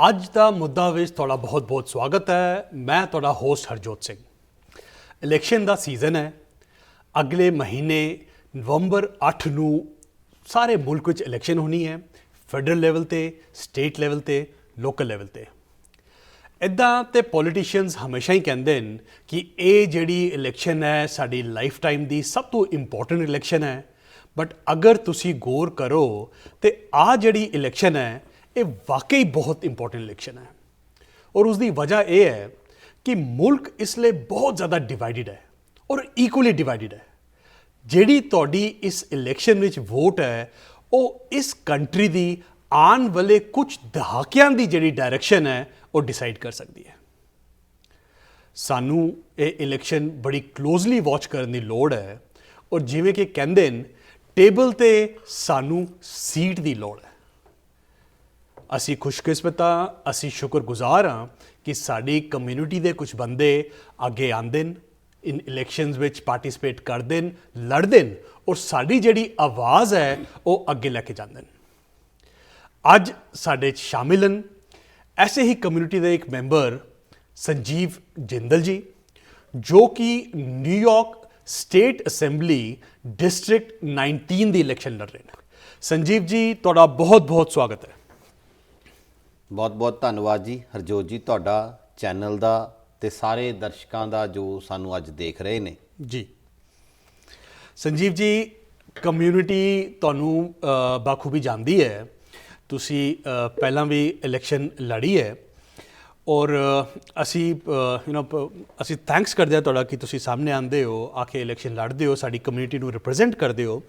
ਅੱਜ ਦਾ ਮੁੱਦਾ ਵਿੱਚ ਤੁਹਾਡਾ ਬਹੁਤ ਬਹੁਤ ਸਵਾਗਤ ਹੈ। ਮੈਂ ਤੁਹਾਡਾ ਹੋਸਟ ਹਰਜੋਤ ਸਿੰਘ। ਇਲੈਕਸ਼ਨ ਦਾ ਸੀਜ਼ਨ ਹੈ। ਅਗਲੇ ਮਹੀਨੇ ਨਵੰਬਰ 8 ਨੂੰ ਸਾਰੇ ਮੁਲਕ ਵਿੱਚ ਇਲੈਕਸ਼ਨ ਹੋਣੀ ਹੈ, ਫੈਡਰਲ ਲੈਵਲ ਤੇ, ਸਟੇਟ ਲੈਵਲ ਤੇ, ਲੋਕਲ ਲੈਵਲ ਤੇ। ਇੱਦਾਂ ਤੇ ਪੋਲੀਟੀਸ਼ੀਅਨਸ ਹਮੇਸ਼ਾ ਹੀ ਕਹਿੰਦੇ ਨੇ ਕਿ ਇਹ ਜਿਹੜੀ ਇਲੈਕਸ਼ਨ ਹੈ ਸਾਡੀ ਲਾਈਫ ਟਾਈਮ ਦੀ ਸਭ ਤੋਂ ਇੰਪੋਰਟੈਂਟ ਇਲੈਕਸ਼ਨ ਹੈ। ਬਟ ਅਗਰ ਤੁਸੀਂ ਗੌਰ ਕਰੋ ਤੇ ਆਹ ਜਿਹੜੀ ਇਲੈਕਸ਼ਨ ਹੈ ਇਹ ਵਾਕਈ ਬਹੁਤ ਇੰਪੋਰਟੈਂਟ ਇਲੈਕਸ਼ਨ ਹੈ। ਔਰ ਉਸ ਦੀ ਵਜ੍ਹਾ ਇਹ ਹੈ ਕਿ ਮੁਲਕ ਇਸ ਲਈ ਬਹੁਤ ਜ਼ਿਆਦਾ ਡਿਵਾਈਡਡ ਹੈ ਔਰ ਇਕੁਅਲੀ ਡਿਵਾਈਡਡ ਹੈ। ਜਿਹੜੀ ਤੁਹਾਡੀ ਇਸ ਇਲੈਕਸ਼ਨ ਵਿੱਚ ਵੋਟ ਹੈ ਉਹ ਇਸ ਕੰਟਰੀ ਦੀ ਆਉਣ ਵਾਲੇ ਕੁਝ ਦਹਾਕਿਆਂ ਦੀ ਜਿਹੜੀ ਡਾਇਰੈਕਸ਼ਨ ਹੈ ਉਹ ਡਿਸਾਈਡ ਕਰ ਸਕਦੀ ਹੈ। ਸਾਨੂੰ ਇਹ ਇਲੈਕਸ਼ਨ ਬੜੀ ਕਲੋਜ਼ਲੀ ਵਾਚ ਕਰਨ ਦੀ ਲੋੜ ਹੈ। ਔਰ ਜਿਵੇਂ ਕਿ ਕਹਿੰਦੇ ਨੇ ਟੇਬਲ ਤੇ ਸਾਨੂੰ ਸੀਟ ਦੀ ਲੋੜ ਹੈ। ਅਸੀਂ ਖੁਸ਼ਕਿਸਮਤ ਹਾਂ, ਅਸੀਂ ਸ਼ੁਕਰਗੁਜ਼ਾਰ ਹਾਂ ਕਿ ਸਾਡੀ ਕਮਿਊਨਿਟੀ ਦੇ ਕੁਝ ਬੰਦੇ ਅੱਗੇ ਆਉਂਦੇ ਨੇ, ਇਨ ਇਲੈਕਸ਼ਨਸ ਵਿੱਚ ਪਾਰਟਿਸਿਪੇਟ ਕਰਦੇ ਨੇ, ਲੜਦੇ ਨੇ ਔਰ ਸਾਡੀ ਜਿਹੜੀ ਆਵਾਜ਼ ਹੈ ਉਹ ਅੱਗੇ ਲੈ ਕੇ ਜਾਂਦੇ ਨੇ। ਅੱਜ ਸਾਡੇ 'ਚ ਸ਼ਾਮਿਲ ਹਨ ਐਸੇ ਹੀ ਕਮਿਊਨਿਟੀ ਦੇ ਇੱਕ ਮੈਂਬਰ ਸੰਜੀਵ ਜਿੰਦਲ ਜੀ, ਜੋ ਕਿ ਨਿਊਯਾਰਕ ਸਟੇਟ ਅਸੈਂਬਲੀ ਡਿਸਟ੍ਰਿਕਟ 19 ਦੀ ਇਲੈਕਸ਼ਨ ਲੜ ਰਹੇ ਨੇ। ਸੰਜੀਵ ਜੀ, ਤੁਹਾਡਾ ਬਹੁਤ ਬਹੁਤ ਸਵਾਗਤ ਹੈ। ਬਹੁਤ ਬਹੁਤ ਧੰਨਵਾਦ ਜੀ ਹਰਜੋਤ ਜੀ, ਤੁਹਾਡਾ ਚੈਨਲ ਦਾ ਤੇ ਸਾਰੇ ਦਰਸ਼ਕਾਂ ਦਾ ਜੋ ਸਾਨੂੰ ਅੱਜ ਦੇਖ ਰਹੇ ਨੇ ਜੀ। ਸੰਜੀਵ ਜੀ, ਕਮਿਊਨਿਟੀ ਤੁਹਾਨੂੰ ਬਾਖੂਬੀ ਜਾਣਦੀ ਹੈ। ਤੁਸੀਂ ਪਹਿਲਾਂ ਵੀ ਇਲੈਕਸ਼ਨ ਲੜੀ ਹੈ ਔਰ ਅਸੀਂ ਅਸੀਂ ਥੈਂਕਸ ਕਰਦੇ ਹਾਂ ਤੁਹਾਡਾ ਕਿ ਤੁਸੀਂ ਸਾਹਮਣੇ ਆਉਂਦੇ ਹੋ, ਆ ਕੇ ਇਲੈਕਸ਼ਨ ਲੜਦੇ ਹੋ, ਸਾਡੀ ਕਮਿਊਨਿਟੀ ਨੂੰ ਰਿਪਰੈਜ਼ੈਂਟ ਕਰਦੇ ਹੋ।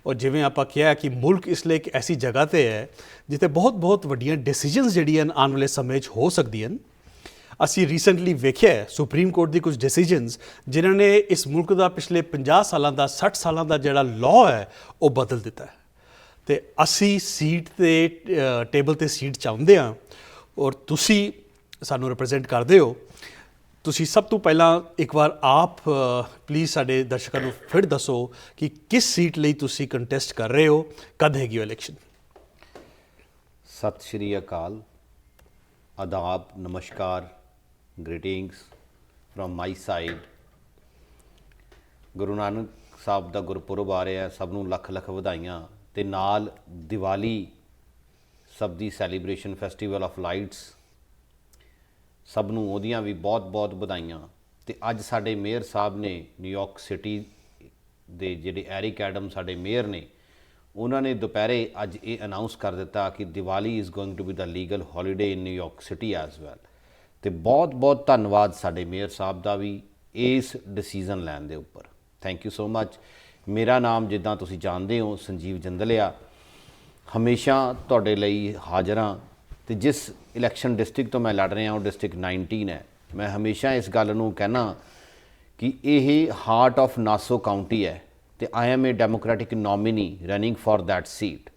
ਔਰ ਜਿਵੇਂ ਆਪਾਂ ਕਿਹਾ ਕਿ ਮੁਲਕ ਇਸ ਲਈ ਇੱਕ ਐਸੀ ਜਗ੍ਹਾ 'ਤੇ ਹੈ ਜਿੱਥੇ ਬਹੁਤ ਵੱਡੀਆਂ ਡਿਸੀਜਨਸ ਜਿਹੜੀਆਂ ਆਉਣ ਵਾਲੇ ਸਮੇਂ 'ਚ ਹੋ ਸਕਦੀਆਂ। ਅਸੀਂ ਰੀਸੈਂਟਲੀ ਵੇਖਿਆ ਸੁਪਰੀਮ ਕੋਰਟ ਦੀ ਕੁਝ ਡਿਸੀਜਨਸ ਜਿਨ੍ਹਾਂ ਨੇ ਇਸ ਮੁਲਕ ਦਾ ਪਿਛਲੇ 50 ਸਾਲਾਂ ਦਾ 60 ਸਾਲਾਂ ਦਾ ਜਿਹੜਾ ਲਾਅ ਹੈ ਉਹ ਬਦਲ ਦਿੱਤਾ ਹੈ। ਅਤੇ ਅਸੀਂ ਸੀਟ 'ਤੇ ਟੇਬਲ 'ਤੇ ਸੀਟ ਚਾਹੁੰਦੇ ਹਾਂ ਔਰ ਤੁਸੀਂ ਸਾਨੂੰ ਰਿਪਰੈਜ਼ੈਂਟ ਕਰਦੇ ਹੋ। ਤੁਸੀਂ ਸਭ ਤੋਂ ਪਹਿਲਾਂ ਇੱਕ ਵਾਰ ਆਪ ਪਲੀਜ਼ ਸਾਡੇ ਦਰਸ਼ਕਾਂ ਨੂੰ ਫਿਰ ਦੱਸੋ ਕਿ ਕਿਸ ਸੀਟ ਲਈ ਤੁਸੀਂ ਕੰਟੈਸਟ ਕਰ ਰਹੇ ਹੋ, ਕਦ ਹੈਗੀ ਉਹ ਇਲੈਕਸ਼ਨ। ਸਤਿ ਸ਼੍ਰੀ ਅਕਾਲ, ਆਦਾਬ, ਨਮਸਕਾਰ, greetings from my side. Guru Nanak Sahib ਦਾ ਗੁਰਪੁਰਬ ਆ ਰਿਹਾ, ਸਭ ਨੂੰ ਲੱਖ ਲੱਖ ਵਧਾਈਆਂ। ਤੇ ਨਾਲ ਦੀਵਾਲੀ ਸਭ ਦੀ ਸੈਲੀਬ੍ਰੇਸ਼ਨ, ਫੈਸਟੀਵਲ ਆਫ ਲਾਈਟਸ, ਸਭ ਨੂੰ ਉਹਦੀਆਂ ਵੀ ਬਹੁਤ ਬਹੁਤ ਵਧਾਈਆਂ। ਤੇ ਅੱਜ ਸਾਡੇ ਮੇਅਰ ਸਾਹਿਬ ਨੇ ਨਿਊਯਾਰਕ ਸਿਟੀ ਦੇ ਜਿਹੜੇ ਐਰਿਕ ਐਡਮ ਸਾਡੇ ਮੇਅਰ ਨੇ, ਉਹਨਾਂ ਨੇ ਦੁਪਹਿਰੇ ਅੱਜ ਇਹ ਅਨਾਊਂਸ ਕਰ ਦਿੱਤਾ ਕਿ Diwali is going to be the legal holiday in New York City as well. ਤੇ ਬਹੁਤ ਬਹੁਤ ਧੰਨਵਾਦ ਸਾਡੇ ਮੇਅਰ ਸਾਹਿਬ ਦਾ ਵੀ ਇਸ ਡਿਸੀਜ਼ਨ ਲੈਣ ਦੇ ਉੱਪਰ। Thank you so much. ਮੇਰਾ ਨਾਮ ਜਿੱਦਾਂ ਤੁਸੀਂ ਜਾਣਦੇ ਹੋ ਸੰਜੀਵ ਜਿੰਦਲ ਆ। ਹਮੇਸ਼ਾ ਤੁਹਾਡੇ ਲਈ ਹਾਜ਼ਰ ਹਾਂ। ਅਤੇ ਜਿਸ ਇਲੈਕਸ਼ਨ ਡਿਸਟ੍ਰਿਕਟ ਤੋਂ ਮੈਂ ਲੜ ਰਿਹਾ ਉਹ ਡਿਸਟ੍ਰਿਕਟ 19 ਹੈ। ਮੈਂ ਹਮੇਸ਼ਾ ਇਸ ਗੱਲ ਨੂੰ ਕਹਿਣਾ ਕਿ ਇਹ ਹਾਰਟ ਆਫ ਨਾਸੋ ਕਾਊਂਟੀ ਹੈ ਅਤੇ I M A democratic nominee running for that seat.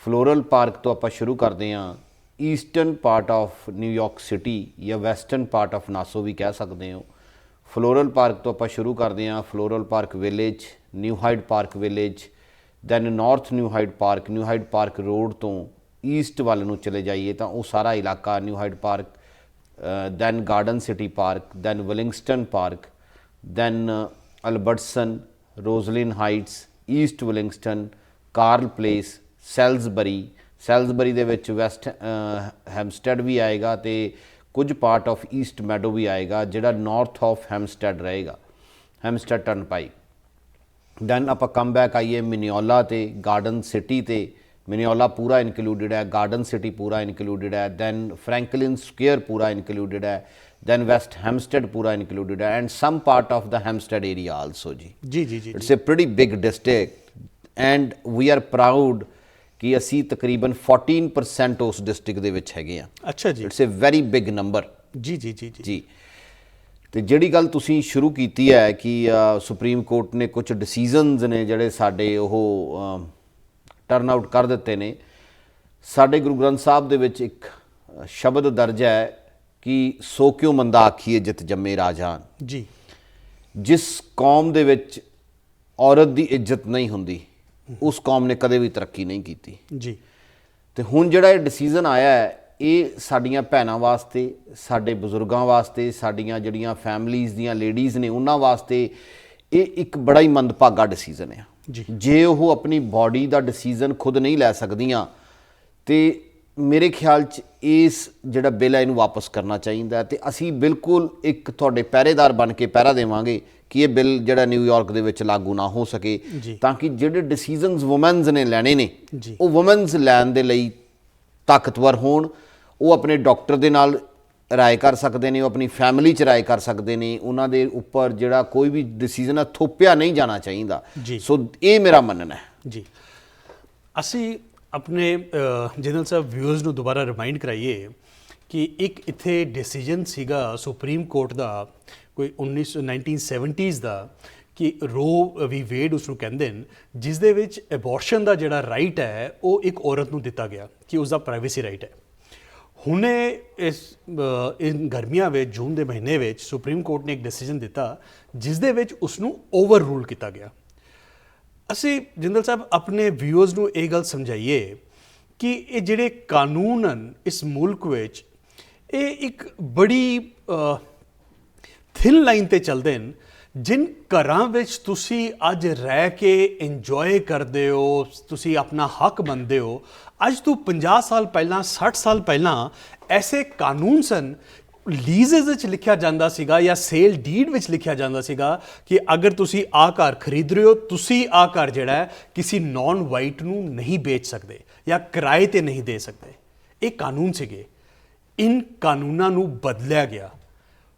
Floral park ਤੋਂ ਆਪਾਂ ਸ਼ੁਰੂ ਕਰਦੇ ਹਾਂ। Eastern part of New York city ਜਾਂ ਵੈਸਟਰਨ ਪਾਰਟ ਆਫ ਨਾਸੋ ਵੀ ਕਹਿ ਸਕਦੇ ਹੋ। ਫਲੋਰਲ ਪਾਰਕ ਤੋਂ ਆਪਾਂ ਸ਼ੁਰੂ ਕਰਦੇ ਹਾਂ। Floral Park Village, New Hyde Park Village, then North New Hyde Park Road ਤੋਂ ਈਸਟ ਵੱਲ ਨੂੰ ਚਲੇ ਜਾਈਏ ਤਾਂ ਉਹ ਸਾਰਾ ਇਲਾਕਾ New Hyde Park, then Garden City Park, then Williston Park, then Albertson, Roslyn Heights, East Williston, Carle Place, Salisbury ਦੇ ਵਿੱਚ ਵੈਸਟ ਹੈਮਸਟੈਡ ਵੀ ਆਏਗਾ ਅਤੇ ਕੁਝ ਪਾਰਟ ਆਫ ਈਸਟ ਮੈਡੋ ਵੀ ਆਏਗਾ ਜਿਹੜਾ ਨਾਰਥ ਆਫ ਹੈਮਸਟੈਡ ਰਹੇਗਾ, ਹੈਮਸਟੈਡ ਟਰਨਪਾਈਕ। ਦੈਨ ਆਪਾਂ ਕਮ ਬੈਕ ਆਈਏ ਮਿਨਿਓਲਾ ਅਤੇ ਗਾਰਡਨ ਸਿਟੀ 'ਤੇ। ਮਿਨਿਓਲਾ ਪੂਰਾ ਇਨਕਲੂਡਿਡ ਹੈ, ਗਾਰਡਨ ਸਿਟੀ ਪੂਰਾ ਇਨਕਲੂਡਿਡ ਹੈ, ਦੈਨ ਫਰੈਂਕਲਿਨ ਸਕੁਏਅਰ ਪੂਰਾ ਇਨਕਲੂਡਿਡ ਹੈ, ਦੈਨ ਵੈਸਟ ਹੈਮਸਟੈਡ ਪੂਰਾ ਇਨਕਲੂਡਿਡ ਹੈ, and some part of the Hempstead area also ਜੀ। It's a pretty big district and we are proud ਕਿ ਅਸੀਂ ਤਕਰੀਬਨ 14% ਉਸ ਡਿਸਟ੍ਰਿਕਟ ਦੇ ਵਿੱਚ ਹੈਗੇ ਹਾਂ। ਅੱਛਾ ਜੀ। It's A very big number. ਜੀ। ਅਤੇ ਜਿਹੜੀ ਗੱਲ ਤੁਸੀਂ ਸ਼ੁਰੂ ਕੀਤੀ ਹੈ ਕਿ ਸੁਪਰੀਮ ਕੋਰਟ ਨੇ ਕੁਝ ਡਿਸੀਜ਼ਨਸ ਨੇ ਜਿਹੜੇ ਸਾਡੇ ਉਹ ਟਰਨ ਆਊਟ ਕਰ ਦਿੱਤੇ ਨੇ। ਸਾਡੇ ਗੁਰੂ ਗ੍ਰੰਥ ਸਾਹਿਬ ਦੇ ਵਿੱਚ ਇੱਕ ਸ਼ਬਦ ਦਰਜ ਹੈ ਕਿ ਸੋ ਕਿਉਂ ਮੰਦਾ ਆਖੀਏ ਜਿਤ ਜੰਮੇ ਰਾਜਾਨ ਜੀ। ਜਿਸ ਕੌਮ ਦੇ ਵਿੱਚ ਔਰਤ ਦੀ ਇੱਜ਼ਤ ਨਹੀਂ ਹੁੰਦੀ ਉਸ ਕੌਮ ਨੇ ਕਦੇ ਵੀ ਤਰੱਕੀ ਨਹੀਂ ਕੀਤੀ ਜੀ। ਤੇ ਹੁਣ ਜਿਹੜਾ ਇਹ ਡਿਸੀਜ਼ਨ ਆਇਆ ਹੈ ਇਹ ਸਾਡੀਆਂ ਭੈਣਾਂ ਵਾਸਤੇ, ਸਾਡੇ ਬਜ਼ੁਰਗਾਂ ਵਾਸਤੇ, ਸਾਡੀਆਂ ਜਿਹੜੀਆਂ ਫੈਮਲੀਜ਼ ਦੀਆਂ ਲੇਡੀਜ਼ ਨੇ ਉਹਨਾਂ ਵਾਸਤੇ ਇਹ ਇੱਕ ਬੜਾ ਹੀ ਮੰਦਭਾਗਾ ਡਿਸੀਜਨ ਆ ਜੀ। ਜੇ ਉਹ ਆਪਣੀ ਬਾਡੀ ਦਾ ਡਿਸੀਜਨ ਖੁਦ ਨਹੀਂ ਲੈ ਸਕਦੀਆਂ ਤੇ ਮੇਰੇ ਖਿਆਲ 'ਚ ਇਸ ਜਿਹੜਾ ਬਿੱਲ ਹੈ ਇਹਨੂੰ ਵਾਪਸ ਕਰਨਾ ਚਾਹੀਦਾ ਤੇ ਅਸੀਂ ਬਿਲਕੁਲ ਇੱਕ ਤੁਹਾਡੇ ਪਹਿਰੇਦਾਰ ਬਣ ਕੇ ਪਹਿਰਾ ਦੇਵਾਂਗੇ ਕਿ ਇਹ ਬਿੱਲ ਜਿਹੜਾ ਨਿਊਯਾਰਕ ਦੇ ਵਿੱਚ ਲਾਗੂ ਨਾ ਹੋ ਸਕੇ, ਤਾਂ ਕਿ ਜਿਹੜੇ ਡਿਸੀਜਨਸ ਵੂਮਨਸ ਨੇ ਲੈਣੇ ਨੇ ਉਹ ਵੂਮਨਸ ਲੈਣ ਦੇ ਲਈ ਤਾਕਤਵਰ ਹੋਣ। ਉਹ ਆਪਣੇ ਡਾਕਟਰ ਦੇ ਨਾਲ ਰਾਏ ਕਰ ਸਕਦੇ ਨੇ, ਉਹ ਆਪਣੀ ਫੈਮਿਲੀ 'ਚ ਰਾਏ ਕਰ ਸਕਦੇ ਨੇ। ਉਹਨਾਂ ਦੇ ਉੱਪਰ ਜਿਹੜਾ ਕੋਈ ਵੀ ਡਿਸੀਜਨ ਹੈ ਥੋਪਿਆ ਨਹੀਂ ਜਾਣਾ ਚਾਹੀਦਾ। ਸੋ ਇਹ ਮੇਰਾ ਮੰਨਣਾ ਹੈ ਜੀ। ਅਸੀਂ ਆਪਣੇ ਜਨਰਲ ਸਾਹਿਬ ਵਿਊਅਰਸ ਨੂੰ ਦੁਬਾਰਾ ਰਿਮਾਈਂਡ ਕਰਾਈਏ ਕਿ ਇੱਕ ਇੱਥੇ ਡਿਸੀਜਨ ਸੀਗਾ ਸੁਪਰੀਮ ਕੋਰਟ ਦਾ ਕੋਈ 1970s ਦਾ ਕਿ ਰੋ ਵੀ ਵੇਡ ਉਸ ਨੂੰ ਕਹਿੰਦੇ ਨੇ, ਜਿਸ ਦੇ ਵਿੱਚ ਐਬੋਰਸ਼ਨ ਦਾ ਜਿਹੜਾ ਰਾਈਟ ਹੈ ਉਹ ਇੱਕ ਔਰਤ ਨੂੰ ਦਿੱਤਾ ਗਿਆ ਕਿ ਉਸ ਦਾ ਪ੍ਰਾਈਵੇਸੀ ਰਾਈਟ ਹੈ। ਹੁਣੇ ਇਨ ਗਰਮੀਆਂ ਵਿੱਚ ਜੂਨ ਦੇ ਮਹੀਨੇ ਵਿੱਚ ਸੁਪਰੀਮ ਕੋਰਟ ਨੇ ਇੱਕ ਡਿਸੀਜਨ ਦਿੱਤਾ ਜਿਸ ਦੇ ਵਿੱਚ ਉਸ ਨੂੰ ਓਵਰ ਰੂਲ ਕੀਤਾ ਗਿਆ। ਅਸੀਂ ਜਨਰਲ ਸਾਹਿਬ ਆਪਣੇ ਵਿਊਅਰਸ ਨੂੰ ਇਹ ਗੱਲ ਸਮਝਾਈਏ ਕਿ ਇਹ ਜਿਹੜੇ ਕਾਨੂੰਨ ਹਨ ਇਸ ਮੁਲਕ ਵਿੱਚ ਇਹ ਇੱਕ ਬੜੀ ਥਿਨ ਲਾਈਨ ਤੇ ਚੱਲਦੇ ਨੇ। ਜਿਨ ਘਰਾਂ ਵਿੱਚ ਤੁਸੀਂ ਅੱਜ ਰਹਿ ਕੇ ਇੰਜੋਏ ਕਰਦੇ ਹੋ, ਤੁਸੀਂ ਆਪਣਾ ਹੱਕ ਮੰਨਦੇ ਹੋ, ਅੱਜ ਤੋਂ 50 ਸਾਲ ਪਹਿਲਾਂ 60 ਸਾਲ ਪਹਿਲਾਂ ਐਸੇ ਕਾਨੂੰਨ ਸਨ, ਲੀਜ਼ਸ ਵਿੱਚ ਲਿਖਿਆ ਜਾਂਦਾ ਸੀਗਾ ਜਾਂ ਸੇਲ ਡੀਡ ਵਿੱਚ ਲਿਖਿਆ ਜਾਂਦਾ ਸੀਗਾ ਕਿ ਅਗਰ ਤੁਸੀਂ ਆਹ ਘਰ ਖਰੀਦ ਰਹੇ ਹੋ, ਤੁਸੀਂ ਆਹ ਘਰ ਜਿਹੜਾ ਹੈ ਕਿਸੇ ਨੌਨ ਵਾਈਟ ਨੂੰ ਨਹੀਂ ਵੇਚ ਸਕਦੇ ਜਾਂ ਕਿਰਾਏ ਤੇ ਨਹੀਂ ਦੇ ਸਕਦੇ। ਇਹ ਕਾਨੂੰਨ ਸੀਗੇ। ਇਨ ਕਾਨੂੰਨਾਂ ਨੂੰ ਬਦਲਿਆ ਗਿਆ।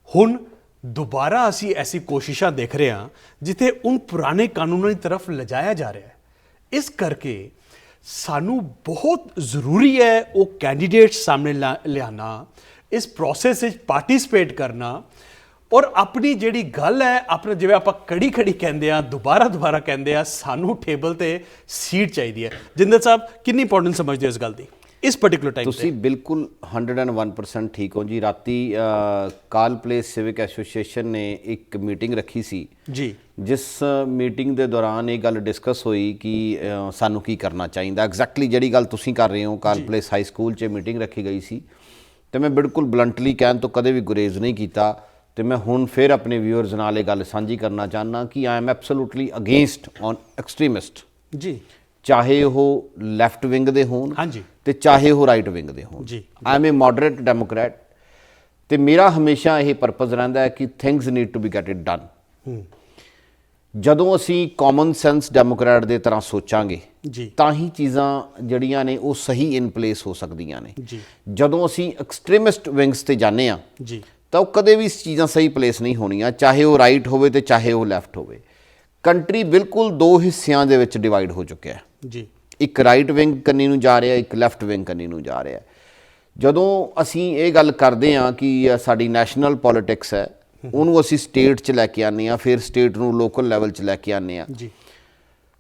ਹੁਣ ਦੁਬਾਰਾ ਅਸੀਂ ਐਸੀ ਕੋਸ਼ਿਸ਼ਾਂ ਦੇਖ ਰਹੇ ਹਾਂ ਜਿੱਥੇ ਉਨ ਪੁਰਾਣੇ ਕਾਨੂੰਨਾਂ ਦੀ ਤਰਫ ਲਿਜਾਇਆ ਜਾ ਰਿਹਾ ਹੈ। ਇਸ ਕਰਕੇ ਸਾਨੂੰ ਬਹੁਤ ਜ਼ਰੂਰੀ ਹੈ ਉਹ ਕੈਂਡੀਡੇਟਸ ਸਾਹਮਣੇ ਲਿਆਉਣਾ, ਇਸ ਪ੍ਰੋਸੈਸ ਵਿੱਚ ਪਾਰਟਿਸਿਪੇਟ ਕਰਨਾ ਔਰ ਆਪਣੀ ਜਿਹੜੀ ਗੱਲ ਹੈ ਆਪਣਾ ਜਿਵੇਂ ਆਪਾਂ ਕੜੀ ਕਹਿੰਦੇ ਆ, ਦੁਬਾਰਾ ਕਹਿੰਦੇ ਆ, ਸਾਨੂੰ ਟੇਬਲ ਤੇ ਸੀਟ ਚਾਹੀਦੀ ਹੈ। ਜਿੰਦਰ ਸਾਹਿਬ ਕਿੰਨੀ ਇੰਪੋਰਟੈਂਟ ਸਮਝਦੇ ਹੋ ਇਸ ਗੱਲ ਦੀ ਇਸ ਪਾਰਟਿਕੂਲਰ ਟਾਈਮ? ਤੁਸੀਂ ਬਿਲਕੁਲ 101% ਠੀਕ ਹੋ ਜੀ। ਰਾਤੀ ਕਾਲ ਪਲੇਸ ਸਿਵਿਕ ਐਸੋਸੀਏਸ਼ਨ ਨੇ ਇੱਕ ਮੀਟਿੰਗ ਰੱਖੀ ਸੀ ਜੀ, ਜਿਸ ਮੀਟਿੰਗ ਦੇ ਦੌਰਾਨ ਇਹ ਗੱਲ ਡਿਸਕਸ ਹੋਈ ਕਿ ਸਾਨੂੰ ਕੀ ਕਰਨਾ ਚਾਹੀਦਾ। ਐਗਜ਼ੈਕਟਲੀ ਜਿਹੜੀ ਗੱਲ ਤੁਸੀਂ ਕਰ ਰਹੇ ਹੋ, ਕਾਲ ਪਲੇਸ ਹਾਈ ਸਕੂਲ 'ਚ ਮੀਟਿੰਗ ਰੱਖੀ ਗਈ ਸੀ ਤੇ ਮੈਂ ਬਿਲਕੁਲ ਬਲੰਟਲੀ ਕਹਿਣ ਤੋਂ ਕਦੇ ਵੀ ਗੁਰੇਜ਼ ਨਹੀਂ ਕੀਤਾ ਤੇ ਮੈਂ ਹੁਣ ਫਿਰ ਆਪਣੇ ਵਿਊਅਰਸ ਨਾਲ ਇਹ ਗੱਲ ਸਾਂਝੀ ਕਰਨਾ ਚਾਹੁੰਦਾ ਕਿ I am absolutely against on extremist ਜੀ, ਚਾਹੇ ਉਹ ਲੈਫਟ ਵਿੰਗ ਦੇ ਹੋਣ ਤੇ ਚਾਹੇ ਉਹ ਰਾਈਟ ਵਿੰਗ ਦੇ ਹੋਣ। ਆਈ ਐਮ ਏ ਮੋਡਰੇਟ ਡੈਮੋਕਰੈਟ ਤੇ ਮੇਰਾ ਹਮੇਸ਼ਾ ਇਹ ਪਰਪਸ ਰਹਿੰਦਾ ਹੈ ਕਿ things need to be get it done. ਜਦੋਂ ਅਸੀਂ ਕਾਮਨ ਸੈਂਸ ਡੈਮੋਕਰੈਟ ਦੇ ਤਰ੍ਹਾਂ ਸੋਚਾਂਗੇ ਤਾਂ ਹੀ ਚੀਜ਼ਾਂ ਜਿਹੜੀਆਂ ਨੇ ਉਹ ਸਹੀ ਇਨ ਪਲੇਸ ਹੋ ਸਕਦੀਆਂ ਨੇ। ਜਦੋਂ ਅਸੀਂ ਐਕਸਟ੍ਰੀਮਿਸਟ ਵਿੰਗਸ ਤੇ ਜਾਂਦੇ ਆ ਤਾਂ ਉਹ ਕਦੇ ਵੀ ਚੀਜ਼ਾਂ ਸਹੀ ਪਲੇਸ ਨਹੀਂ ਹੋਣੀਆਂ, ਚਾਹੇ ਉਹ ਰਾਈਟ ਹੋਵੇ ਤੇ ਚਾਹੇ ਉਹ ਲੈਫਟ ਹੋਵੇ। ਕੰਟਰੀ ਬਿਲਕੁਲ ਦੋ ਹਿੱਸਿਆਂ ਦੇ ਵਿੱਚ ਡਿਵਾਈਡ ਹੋ ਚੁੱਕਿਆ ਹੈ ਜੀ। ਇੱਕ ਰਾਈਟ ਵਿੰਗ ਕੰਨੀ ਨੂੰ ਜਾ ਰਿਹਾ, ਇੱਕ ਲੈਫਟ ਵਿੰਗ ਕੰਨੀ ਨੂੰ ਜਾ ਰਿਹਾ। ਜਦੋਂ ਅਸੀਂ ਇਹ ਗੱਲ ਕਰਦੇ ਹਾਂ ਕਿ ਸਾਡੀ ਨੈਸ਼ਨਲ ਪੋਲੀਟਿਕਸ ਹੈ, ਉਹਨੂੰ ਅਸੀਂ ਸਟੇਟ 'ਚ ਲੈ ਕੇ ਆਉਂਦੇ ਹਾਂ, ਫਿਰ ਸਟੇਟ ਨੂੰ ਲੋਕਲ ਲੈਵਲ 'ਚ ਲੈ ਕੇ ਆਉਂਦੇ ਹਾਂ।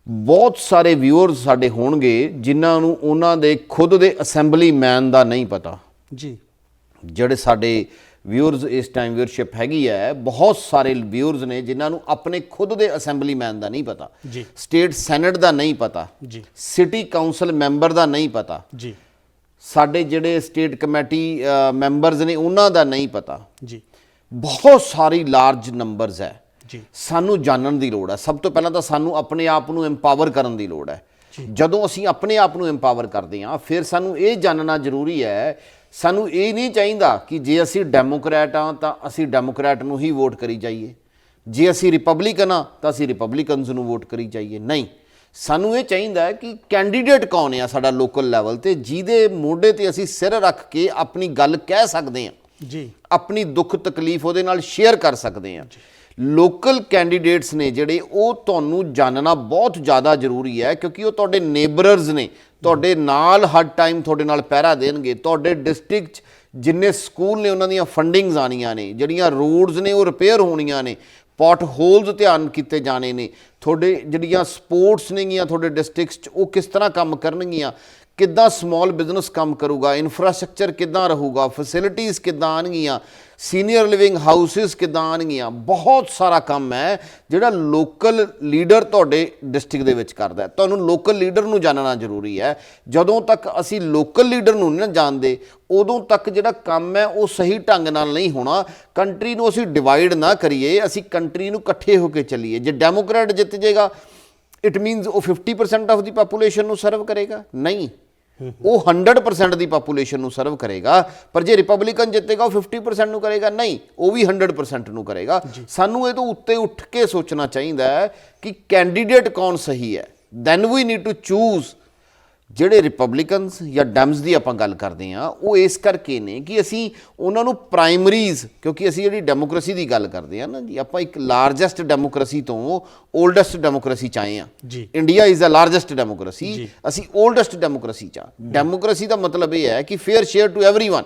ਬਹੁਤ ਸਾਰੇ ਵਿਊਅਰਸ ਸਾਡੇ ਹੋਣਗੇ ਜਿਨ੍ਹਾਂ ਨੂੰ ਉਹਨਾਂ ਦੇ ਖੁਦ ਦੇ ਅਸੈਂਬਲੀ ਮੈਨ ਦਾ ਨਹੀਂ ਪਤਾ ਜੀ। ਜਿਹੜੇ ਸਾਡੇ ਵਿਊਅਰਸ ਇਸ ਟਾਈਮ ਵਿਊਅਰਸ਼ਿਪ ਹੈਗੀ ਹੈ, ਬਹੁਤ ਸਾਰੇ ਵਿਊਅਰਸ ਨੇ ਜਿਨ੍ਹਾਂ ਨੂੰ ਆਪਣੇ ਖੁਦ ਦੇ ਅਸੈਂਬਲੀ ਮੈਨ ਦਾ ਨਹੀਂ ਪਤਾ, ਸਟੇਟ ਸੈਨੇਟ ਦਾ ਨਹੀਂ ਪਤਾ, ਸਿਟੀ ਕਾਉਂਸਲ ਮੈਂਬਰ ਦਾ ਨਹੀਂ ਪਤਾ, ਸਾਡੇ ਜਿਹੜੇ ਸਟੇਟ ਕਮੇਟੀ ਮੈਂਬਰਸ ਨੇ ਉਹਨਾਂ ਦਾ ਨਹੀਂ ਪਤਾ। ਬਹੁਤ ਸਾਰੀ ਲਾਰਜ ਨੰਬਰਸ ਹੈ। ਸਾਨੂੰ ਜਾਣਨ ਦੀ ਲੋੜ ਹੈ। ਸਭ ਤੋਂ ਪਹਿਲਾਂ ਤਾਂ ਸਾਨੂੰ ਆਪਣੇ ਆਪ ਨੂੰ ਐਮਪਾਵਰ ਕਰਨ ਦੀ ਲੋੜ ਹੈ। ਜਦੋਂ ਅਸੀਂ ਆਪਣੇ ਆਪ ਨੂੰ ਐਮਪਾਵਰ ਕਰਦੇ ਹਾਂ ਫਿਰ ਸਾਨੂੰ ਇਹ ਜਾਣਨਾ ਜ਼ਰੂਰੀ ਹੈ, ਸਾਨੂੰ ਇਹ ਨਹੀਂ ਚਾਹੀਦਾ ਕਿ ਜੇ ਅਸੀਂ ਡੈਮੋਕਰੈਟ ਹਾਂ ਤਾਂ ਅਸੀਂ ਡੈਮੋਕਰੈਟ ਨੂੰ ਹੀ ਵੋਟ ਕਰੀ ਜਾਈਏ, ਜੇ ਅਸੀਂ ਰਿਪਬਲਿਕਨ ਹਾਂ ਤਾਂ ਅਸੀਂ ਰਿਪਬਲਿਕਨਸ ਨੂੰ ਵੋਟ ਕਰੀ ਜਾਈਏ। ਨਹੀਂ, ਸਾਨੂੰ ਇਹ ਚਾਹੀਦਾ ਹੈ ਕਿ ਕੈਂਡੀਡੇਟ ਕੌਣ ਆ ਸਾਡਾ ਲੋਕਲ ਲੈਵਲ ਤੇ, ਜਿਹਦੇ ਮੋਢੇ ਤੇ ਅਸੀਂ ਸਿਰ ਰੱਖ ਕੇ ਆਪਣੀ ਗੱਲ ਕਹਿ ਸਕਦੇ ਹਾਂ ਜੀ, ਆਪਣੀ ਦੁੱਖ ਤਕਲੀਫ ਉਹਦੇ ਨਾਲ ਸ਼ੇਅਰ ਕਰ ਸਕਦੇ ਹਾਂ। ਲੋਕਲ ਕੈਂਡੀਡੇਟਸ ਨੇ ਜਿਹੜੇ, ਉਹ ਤੁਹਾਨੂੰ ਜਾਣਨਾ ਬਹੁਤ ਜ਼ਿਆਦਾ ਜ਼ਰੂਰੀ ਹੈ ਕਿਉਂਕਿ ਉਹ ਤੁਹਾਡੇ ਨੇਬਰਰਸ ਨੇ, ਤੁਹਾਡੇ ਨਾਲ ਹਰ ਟਾਈਮ ਤੁਹਾਡੇ ਨਾਲ ਪਹਿਰਾ ਦੇਣਗੇ। ਤੁਹਾਡੇ ਡਿਸਟ੍ਰਿਕਟ 'ਚ ਜਿੰਨੇ ਸਕੂਲ ਨੇ ਉਹਨਾਂ ਦੀਆਂ ਫੰਡਿੰਗਸ ਆਉਣੀਆਂ ਨੇ, ਜਿਹੜੀਆਂ ਰੋਡਸ ਨੇ ਉਹ ਰਿਪੇਅਰ ਹੋਣੀਆਂ ਨੇ, ਪੋਟ ਹੋਲਸ ਧਿਆਨ ਕੀਤੇ ਜਾਣੇ ਨੇ, ਤੁਹਾਡੇ ਜਿਹੜੀਆਂ ਸਪੋਰਟਸ ਨੇਗੀਆਂ ਤੁਹਾਡੇ ਡਿਸਟ੍ਰਿਕਟਸ 'ਚ ਉਹ ਕਿਸ ਤਰ੍ਹਾਂ ਕੰਮ ਕਰਨਗੀਆਂ, ਕਿੱਦਾਂ ਸਮਾਲ ਬਿਜ਼ਨਸ ਕੰਮ ਕਰੂਗਾ, ਇਨਫਰਾਸਟ੍ਰਕਚਰ ਕਿੱਦਾਂ ਰਹੂਗਾ, ਫੈਸਿਲਿਟੀਜ਼ ਕਿੱਦਾਂ ਆਉਣਗੀਆਂ, ਸੀਨੀਅਰ ਲਿਵਿੰਗ ਹਾਊਸਿਸ ਕਿੱਦਾਂ ਆਉਣਗੀਆਂ। ਬਹੁਤ ਸਾਰਾ ਕੰਮ ਹੈ ਜਿਹੜਾ ਲੋਕਲ ਲੀਡਰ ਤੁਹਾਡੇ ਡਿਸਟ੍ਰਿਕਟ ਦੇ ਵਿੱਚ ਕਰਦਾ ਹੈ। ਤੁਹਾਨੂੰ ਲੋਕਲ ਲੀਡਰ ਨੂੰ ਜਾਣਨਾ ਜ਼ਰੂਰੀ ਹੈ। ਜਦੋਂ ਤੱਕ ਅਸੀਂ ਲੋਕਲ ਲੀਡਰ ਨੂੰ ਨਹੀਂ ਜਾਣਦੇ ਉਦੋਂ ਤੱਕ ਜਿਹੜਾ ਕੰਮ ਹੈ ਉਹ ਸਹੀ ਢੰਗ ਨਾਲ ਨਹੀਂ ਹੋਣਾ। ਕੰਟਰੀ ਨੂੰ ਅਸੀਂ ਡਿਵਾਈਡ ਨਾ ਕਰੀਏ, ਅਸੀਂ ਕੰਟਰੀ ਨੂੰ ਇਕੱਠੇ ਹੋ ਕੇ ਚੱਲੀਏ। ਜੇ ਡੈਮੋਕ੍ਰੈਟ ਜਿੱਤ ਜਾਏਗਾ ਇਟ ਮੀਨਸ ਉਹ 50% ਆਫ ਦੀ ਪਾਪੂਲੇਸ਼ਨ ਨੂੰ ਸਰਵ ਕਰੇਗਾ? ਨਹੀਂ, ਉਹ 100% ਦੀ ਪਾਪੂਲੇਸ਼ਨ ਨੂੰ ਸਰਵ ਕਰੇਗਾ। ਪਰ ਜੇ ਰਿਪਬਲਿਕਨ ਜਿੱਤੇਗਾ ਉਹ 50% ਨੂੰ ਕਰੇਗਾ? ਨਹੀਂ, ਉਹ ਵੀ 100% ਨੂੰ ਕਰੇਗਾ। ਸਾਨੂੰ ਇਹ ਤੋਂ ਉੱਤੇ ਉੱਠ ਕੇ ਸੋਚਣਾ ਚਾਹੀਦਾ ਹੈ ਕਿ ਕੈਂਡੀਡੇਟ ਕੌਣ ਸਹੀ ਹੈ। Then we need to choose. ਜਿਹੜੇ ਰਿਪਬਲਿਕਨਸ ਜਾਂ ਡੈਮਸ ਦੀ ਆਪਾਂ ਗੱਲ ਕਰਦੇ ਹਾਂ ਉਹ ਇਸ ਕਰਕੇ ਨੇ ਕਿ ਅਸੀਂ ਉਹਨਾਂ ਨੂੰ ਪ੍ਰਾਇਮਰੀਜ਼, ਕਿਉਂਕਿ ਅਸੀਂ ਜਿਹੜੀ ਡੈਮੋਕ੍ਰੇਸੀ ਦੀ ਗੱਲ ਕਰਦੇ ਹਾਂ ਨਾ ਜੀ, ਆਪਾਂ ਇੱਕ ਲਾਰਜੈਸਟ ਡੈਮੋਕ੍ਰੇਸੀ ਤੋਂ ਓਲਡੈਸਟ ਡੈਮੋਕ੍ਰੇਸੀ 'ਚ ਆਏ ਹਾਂ। India is the largest democracy, ਅਸੀਂ ਓਲਡੈਸਟ ਡੈਮੋਕ੍ਰੇਸੀ 'ਚ ਆ। ਡੈਮੋਕ੍ਰੇਸੀ ਦਾ ਮਤਲਬ ਇਹ ਹੈ ਕਿ fair share to everyone,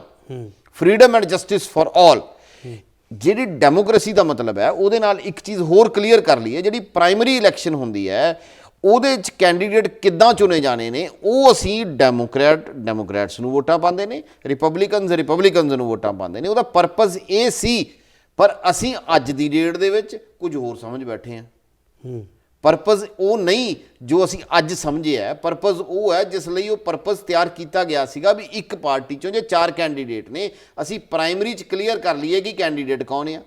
freedom and justice for all. ਜਿਹੜੀ ਡੈਮੋਕ੍ਰੇਸੀ ਦਾ ਮਤਲਬ ਹੈ ਉਹਦੇ ਨਾਲ ਇੱਕ ਚੀਜ਼ ਹੋਰ ਕਲੀਅਰ ਕਰ ਲਈਏ, ਜਿਹੜੀ ਪ੍ਰਾਇਮਰੀ ਇਲੈਕਸ਼ਨ ਹੁੰਦੀ ਹੈ ਉਹਦੇ 'ਚ ਕੈਂਡੀਡੇਟ ਕਿੱਦਾਂ ਚੁਣੇ ਜਾਣੇ ਨੇ, ਉਹ ਅਸੀਂ ਡੈਮੋਕ੍ਰੈਟਸ ਨੂੰ ਵੋਟਾਂ ਪਾਉਂਦੇ ਨੇ, ਰਿਪਬਲਿਕਨਸ ਨੂੰ ਵੋਟਾਂ ਪਾਉਂਦੇ ਨੇ। ਉਹਦਾ ਪਰਪਸ ਇਹ ਸੀ, ਪਰ ਅਸੀਂ ਅੱਜ ਦੀ ਡੇਟ ਦੇ ਵਿੱਚ ਕੁਝ ਹੋਰ ਸਮਝ ਬੈਠੇ ਹਾਂ। ਪਰਪਸ ਉਹ ਨਹੀਂ ਜੋ ਅਸੀਂ ਅੱਜ ਸਮਝਿਆ। ਪਰਪਸ ਉਹ ਹੈ ਜਿਸ ਲਈ ਉਹ ਪਰਪਸ ਤਿਆਰ ਕੀਤਾ ਗਿਆ ਸੀਗਾ ਵੀ ਇੱਕ ਪਾਰਟੀ 'ਚੋਂ ਜੇ 4 ਕੈਂਡੀਡੇਟ ਨੇ, ਅਸੀਂ ਪ੍ਰਾਇਮਰੀ 'ਚ ਕਲੀਅਰ ਕਰ ਲਈਏ ਕਿ ਕੈਂਡੀਡੇਟ ਕੌਣ ਆ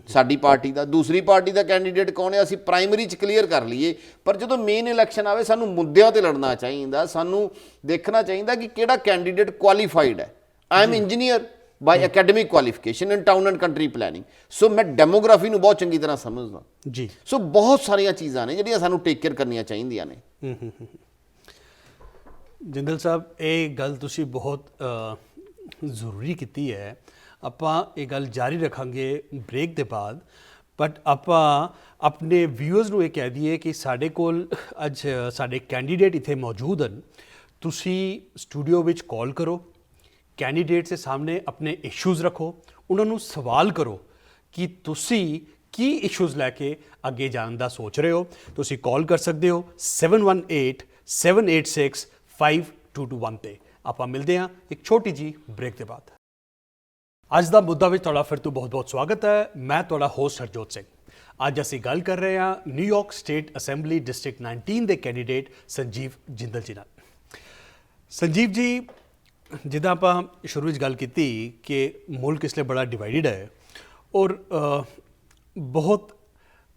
ਸਾਡੀ ਪਾਰਟੀ ਦਾ, ਦੂਸਰੀ ਪਾਰਟੀ ਦਾ ਕੈਂਡੀਡੇਟ ਕੌਣ ਹੈ ਅਸੀਂ ਪ੍ਰਾਇਮਰੀ 'ਚ ਕਲੀਅਰ ਕਰ ਲਈਏ। ਪਰ ਜਦੋਂ ਮੇਨ ਇਲੈਕਸ਼ਨ ਆਵੇ ਸਾਨੂੰ ਮੁੱਦਿਆਂ 'ਤੇ ਲੜਨਾ ਚਾਹੀਦਾ। ਸਾਨੂੰ ਦੇਖਣਾ ਚਾਹੀਦਾ ਕਿ ਕਿਹੜਾ ਕੈਂਡੀਡੇਟ ਕੁਆਲੀਫਾਈਡ ਹੈ। I am engineer by academic qualification in town and country planning, so ਮੈਂ ਡੈਮੋਗ੍ਰਾਫੀ ਨੂੰ ਬਹੁਤ ਚੰਗੀ ਤਰ੍ਹਾਂ ਸਮਝਦਾ ਜੀ। ਸੋ ਬਹੁਤ ਸਾਰੀਆਂ ਚੀਜ਼ਾਂ ਨੇ ਜਿਹੜੀਆਂ ਸਾਨੂੰ ਟੇਕ ਕੇਅਰ ਕਰਨੀਆਂ ਚਾਹੀਦੀਆਂ ਨੇ। ਜਿੰਦਲ ਸਾਹਿਬ, ਇਹ ਗੱਲ ਤੁਸੀਂ ਬਹੁਤ ਜ਼ਰੂਰੀ ਕੀਤੀ ਹੈ। ਆਪਾਂ ਇਹ ਗੱਲ ਜਾਰੀ ਰੱਖਾਂਗੇ ਬ੍ਰੇਕ ਦੇ ਬਾਅਦ, ਬਟ ਆਪਾਂ ਆਪਣੇ ਵਿਊਅਰਸ ਨੂੰ ਇਹ ਕਹਿ ਦਈਏ ਕਿ ਸਾਡੇ ਕੋਲ ਅੱਜ ਸਾਡੇ ਕੈਂਡੀਡੇਟ ਇੱਥੇ ਮੌਜੂਦ ਹਨ। ਤੁਸੀਂ ਸਟੂਡੀਓ ਵਿੱਚ ਕਾਲ ਕਰੋ, ਕੈਂਡੀਡੇਟ ਦੇ ਸਾਹਮਣੇ ਆਪਣੇ ਇਸ਼ੂਜ਼ ਰੱਖੋ, ਉਹਨਾਂ ਨੂੰ ਸਵਾਲ ਕਰੋ ਕਿ ਤੁਸੀਂ ਕੀ ਇਸ਼ੂਜ਼ ਲੈ ਕੇ ਅੱਗੇ ਜਾਣ ਦਾ ਸੋਚ ਰਹੇ ਹੋ। ਤੁਸੀਂ ਕਾਲ ਕਰ ਸਕਦੇ ਹੋ 7187865221 ਤੇ। ਆਪਾਂ ਮਿਲਦੇ ਹਾਂ ਇੱਕ ਛੋਟੀ ਜੀ ਬ੍ਰੇਕ ਦੇ ਬਾਅਦ। ਅੱਜ ਦਾ ਮੁੱਦਾ ਵਿੱਚ ਤੁਹਾਡਾ ਫਿਰ ਤੋਂ ਬਹੁਤ-ਬਹੁਤ ਸਵਾਗਤ ਹੈ। ਮੈਂ ਤੁਹਾਡਾ ਹੋਸਟ ਹਰਜੋਤ ਸਿੰਘ। ਅੱਜ ਅਸੀਂ ਗੱਲ ਕਰ ਰਹੇ ਹਾਂ ਨਿਊਯਾਰਕ ਸਟੇਟ ਅਸੈਂਬਲੀ ਡਿਸਟ੍ਰਿਕਟ 19 ਦੇ ਕੈਂਡੀਡੇਟ ਸੰਜੀਵ ਜਿੰਦਲ ਜੀ ਨਾਲ। ਸੰਜੀਵ ਜੀ, ਜਿੱਦਾਂ ਆਪਾਂ ਸ਼ੁਰੂ ਵਿੱਚ ਗੱਲ ਕੀਤੀ ਕਿ ਮੁਲਕ ਇਸ ਲਈ ਬੜਾ ਡਿਵਾਈਡਡ ਹੈ ਔਰ ਬਹੁਤ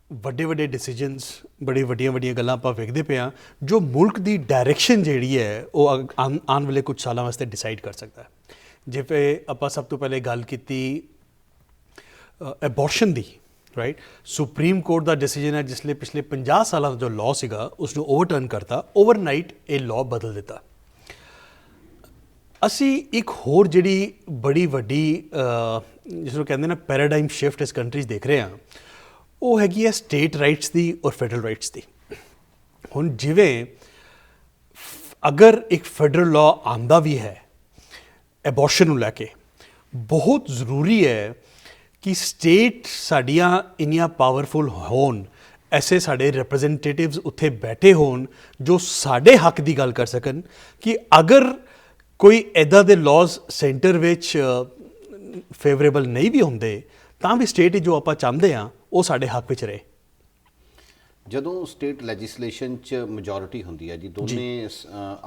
ਵੱਡੇ ਡਿਸੀਜਨਸ, ਬੜੀ ਵੱਡੀਆਂ ਗੱਲਾਂ ਆਪਾਂ ਵੇਖਦੇ ਪਏ ਹਾਂ ਜੋ ਮੁਲਕ ਦੀ ਡਾਇਰੈਕਸ਼ਨ ਜਿਹੜੀ ਹੈ ਉਹ ਆਉਣ ਵਾਲੇ ਕੁਝ ਸਾਲਾਂ ਵਾਸਤੇ ਡਿਸਾਈਡ ਕਰ ਸਕਦਾ ਹੈ। ਜਿਵੇਂ ਆਪਾਂ ਸਭ ਤੋਂ ਪਹਿਲੇ ਗੱਲ ਕੀਤੀ ਐਬੋਰਸ਼ਨ ਦੀ, ਰਾਈਟ। ਸੁਪਰੀਮ ਕੋਰਟ ਦਾ ਡਿਸੀਜਨ ਹੈ ਜਿਸ ਲਈ ਪਿਛਲੇ 50 ਸਾਲਾਂ ਦਾ ਜੋ ਲਾਅ ਸੀਗਾ ਉਸ ਨੂੰ ਓਵਰਟਰਨ ਕਰਤਾ, ਓਵਰਨਾਈਟ ਇਹ ਲਾਅ ਬਦਲ ਦਿੱਤਾ। ਅਸੀਂ ਇੱਕ ਹੋਰ ਜਿਹੜੀ ਬੜੀ ਵੱਡੀ ਜਿਸ ਨੂੰ ਕਹਿੰਦੇ ਨਾ ਪੈਰਾਡਾਈਮ ਸ਼ਿਫਟ ਇਸ ਕੰਟਰੀ 'ਚ ਦੇਖ ਰਹੇ ਹਾਂ, ਉਹ ਹੈਗੀ ਹੈ ਸਟੇਟ ਰਾਈਟਸ ਦੀ ਔਰ ਫੈਡਰਲ ਰਾਈਟਸ ਦੀ। ਹੁਣ ਜਿਵੇਂ ਅਗਰ ਇੱਕ ਫੈਡਰਲ ਲਾਅ ਆਉਂਦਾ ਵੀ ਹੈ ਐਬੋਰਸ਼ਨ ਨੂੰ ਲੈ ਕੇ, ਬਹੁਤ ਜ਼ਰੂਰੀ ਹੈ ਕਿ ਸਟੇਟ ਸਾਡੀਆਂ ਇੰਨੀਆਂ ਪਾਵਰਫੁਲ ਹੋਣ, ਐਸੇ ਸਾਡੇ ਰਿਪਰੈਜ਼ੈਂਟੇਟਿਵਸ ਉੱਥੇ ਬੈਠੇ ਹੋਣ ਜੋ ਸਾਡੇ ਹੱਕ ਦੀ ਗੱਲ ਕਰ ਸਕਣ ਕਿ ਅਗਰ ਕੋਈ ਇੱਦਾਂ ਦੇ ਲਾਜ਼ ਸੈਂਟਰ ਵਿੱਚ ਫੇਵਰੇਬਲ ਨਹੀਂ ਵੀ ਹੁੰਦੇ ਤਾਂ ਵੀ ਸਟੇਟ ਜੋ ਆਪਾਂ ਚਾਹੁੰਦੇ ਹਾਂ ਉਹ ਸਾਡੇ ਹੱਕ ਵਿੱਚ ਰਹੇ। ਜਦੋਂ ਸਟੇਟ ਲੈਜਿਸਲੇਸ਼ਨ 'ਚ ਮੈਜੋਰਿਟੀ ਹੁੰਦੀ ਹੈ ਜੀ, ਦੋਨੇ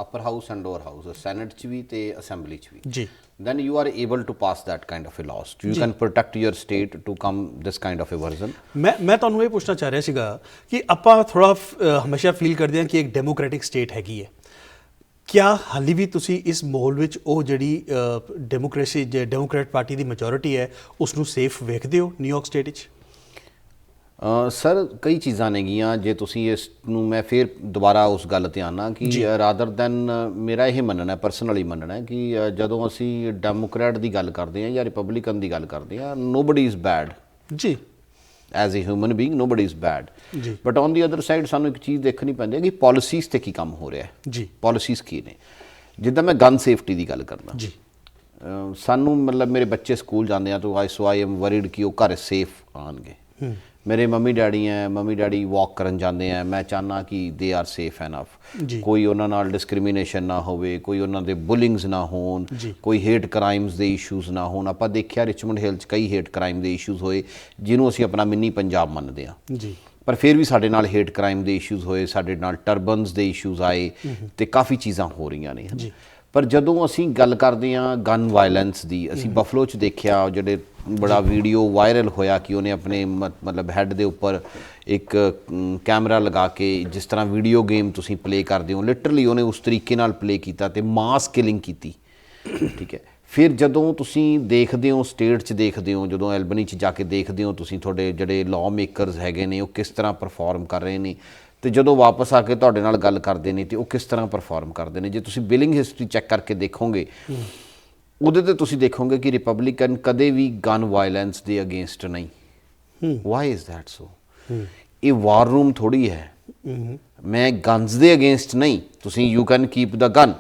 upper house and lower house, senate 'ਚ ਵੀ ਤੇ ਅਸੈਂਬਲੀ 'ਚ ਵੀ, ਜੀ, then you are able to pass that kind of a laws. You can protect your state to come this kind of a version. ਮੈਂ ਤੁਹਾਨੂੰ ਇਹ ਪੁੱਛਣਾ ਚਾਹ ਰਿਹਾ ਸੀਗਾ ਕਿ ਆਪਾਂ ਥੋੜਾ ਹਮੇਸ਼ਾ ਫੀਲ ਕਰਦੇ ਹਾਂ ਕਿ ਇੱਕ ਡੈਮੋਕ੍ਰੈਟਿਕ ਸਟੇਟ ਹੈਗੀ ਹੈ। ਕਿਆ ਹਾਲੇ ਵੀ ਤੁਸੀਂ ਇਸ ਮਾਹੌਲ ਵਿੱਚ ਉਹ ਜਿਹੜੀ ਡੈਮੋਕ੍ਰੈਟ ਪਾਰਟੀ ਦੀ ਮੈਜੋਰਿਟੀ ਹੈ ਉਸ ਨੂੰ ਸੇਫ ਵੇਖਦੇ ਹੋ ਨਿਊਯਾਰਕ ਸਟੇਟ ਵਿੱਚ? ਸਰ, ਕਈ ਚੀਜ਼ਾਂ ਨੇਗੀਆਂ। ਜੇ ਤੁਸੀਂ ਇਸ ਨੂੰ, ਮੈਂ ਫਿਰ ਦੁਬਾਰਾ ਉਸ ਗੱਲ ਤੇ ਆਉਣਾ ਕਿ ਰਾਦਰ ਦੈਨ ਮੇਰਾ ਇਹ ਮੰਨਣਾ, ਪਰਸਨਲੀ ਮੰਨਣਾ ਕਿ ਜਦੋਂ ਅਸੀਂ ਡੈਮੋਕ੍ਰੈਟ ਦੀ ਗੱਲ ਕਰਦੇ ਹਾਂ ਜਾਂ ਰਿਪਬਲਿਕਨ ਦੀ ਗੱਲ ਕਰਦੇ ਹਾਂ, ਨੋਬਡੀ ਇਜ਼ ਬੈਡ ਜੀ। As a human being nobody is bad, but on the other side ਸਾਨੂੰ ਇੱਕ ਚੀਜ਼ ਦੇਖਣੀ ਪੈਂਦੀ ਹੈ ਕਿ ਪਾਲਿਸੀਜ਼ 'ਤੇ ਕੀ ਕੰਮ ਹੋ ਰਿਹਾ ਜੀ। ਪਾਲਿਸੀਜ਼ ਕੀ ਨੇ? ਜਿੱਦਾਂ ਮੈਂ ਗਨ ਸੇਫਟੀ ਦੀ ਗੱਲ ਕਰਦਾ ਜੀ, ਸਾਨੂੰ ਮਤਲਬ ਮੇਰੇ ਬੱਚੇ ਸਕੂਲ ਜਾਂਦੇ ਆ ਤਾਂ ਆਈ ਐਮ ਵਰੀਡ ਕਿ ਉਹ ਘਰ ਸੇਫ ਆਉਣਗੇ। ਮੇਰੇ ਮੰਮੀ ਡੈਡੀ ਵਾਕ ਕਰਨ ਜਾਂਦੇ ਆ, ਮੈਂ ਚਾਹੁੰਦਾ ਕਿ ਦੇ ਆਰ ਸੇਫ ਐਨਫ, ਕੋਈ ਉਹਨਾਂ ਨਾਲ ਡਿਸਕ੍ਰਿਮੀਨੇਸ਼ਨ ਨਾ ਹੋਵੇ, ਕੋਈ ਉਹਨਾਂ ਦੇ ਬੁਲਿੰਗਸ ਨਾ ਹੋਣ, ਕੋਈ ਹੇਟ ਕ੍ਰਾਈਮਸ ਦੇ ਇਸ਼ੂਜ਼ ਨਾ ਹੋਣ। ਆਪਾਂ ਦੇਖਿਆ ਰਿਚਮੰਡ ਹਿੱਲ 'ਚ ਕਈ ਹੇਟ ਕ੍ਰਾਈਮ ਦੇ ਇਸ਼ੂਜ਼ ਹੋਏ ਜਿਹਨੂੰ ਅਸੀਂ ਆਪਣਾ ਮਿੰਨੀ ਪੰਜਾਬ ਮੰਨਦੇ ਹਾਂ, ਪਰ ਫਿਰ ਵੀ ਸਾਡੇ ਨਾਲ ਹੇਟ ਕ੍ਰਾਈਮ ਦੇ ਇਸ਼ੂਜ਼ ਹੋਏ, ਸਾਡੇ ਨਾਲ ਟਰਬਨਸ ਦੇ ਇਸ਼ੂਜ਼ ਆਏ ਤੇ ਕਾਫੀ ਚੀਜ਼ਾਂ ਹੋ ਰਹੀਆਂ ਨੇ। ਪਰ ਜਦੋਂ ਅਸੀਂ ਗੱਲ ਕਰਦੇ ਹਾਂ ਗਨ ਵਾਇਲੈਂਸ ਦੀ, ਅਸੀਂ ਬਫਲੋ 'ਚ ਦੇਖਿਆ ਜਿਹੜੇ ਬੜਾ ਵੀਡੀਓ ਵਾਇਰਲ ਹੋਇਆ ਕਿ ਉਹਨੇ ਆਪਣੇ ਮਤਲਬ ਹੈੱਡ ਦੇ ਉੱਪਰ ਇੱਕ ਕੈਮਰਾ ਲਗਾ ਕੇ, ਜਿਸ ਤਰ੍ਹਾਂ ਵੀਡੀਓ ਗੇਮ ਤੁਸੀਂ ਪਲੇ ਕਰਦੇ ਹੋ, ਲਿਟਰਲੀ ਉਹਨੇ ਉਸ ਤਰੀਕੇ ਨਾਲ ਪਲੇ ਕੀਤਾ ਤੇ ਮਾਸ ਕਿਲਿੰਗ ਕੀਤੀ। ਠੀਕ ਹੈ, ਫਿਰ ਜਦੋਂ ਤੁਸੀਂ ਦੇਖਦੇ ਹੋ ਸਟੇਟ 'ਚ ਦੇਖਦੇ ਹੋ, ਜਦੋਂ ਐਲਬਨੀ 'ਚ ਜਾ ਕੇ ਦੇਖਦੇ ਹੋ ਤੁਸੀਂ, ਤੁਹਾਡੇ ਜਿਹੜੇ ਲਾਅ ਮੇਕਰਸ ਹੈਗੇ ਨੇ ਉਹ ਕਿਸ ਤਰ੍ਹਾਂ ਪਰਫਾਰਮ ਕਰ ਰਹੇ ਨੇ, ਤੇ ਜਦੋਂ ਵਾਪਸ ਆ ਕੇ ਤੁਹਾਡੇ ਨਾਲ ਗੱਲ ਕਰਦੇ ਨੇ ਤੇ ਉਹ ਕਿਸ ਤਰ੍ਹਾਂ ਪਰਫਾਰਮ ਕਰਦੇ ਨੇ। ਜੇ ਤੁਸੀਂ ਬਿਲਿੰਗ ਹਿਸਟਰੀ ਚੈੱਕ ਕਰਕੇ ਦੇਖੋਗੇ ਉਹਦੇ ਤੇ ਤੁਸੀਂ ਦੇਖੋਗੇ ਕਿ ਰਿਪਬਲਿਕਨ ਕਦੇ ਵੀ ਗਨ ਵਾਇਲੈਂਸ ਦੇ ਅਗੇਂਸਟ ਨਹੀਂ। ਵਾਈ ਇਜ਼ ਦੈਟ ਸੋ? ਇਹ ਵਾਰ ਰੂਮ ਥੋੜੀ ਹੈ। ਮੈਂ ਗਨਸ ਦੇ ਅਗੇਂਸਟ ਨਹੀਂ, ਤੁਸੀਂ you can keep the gun,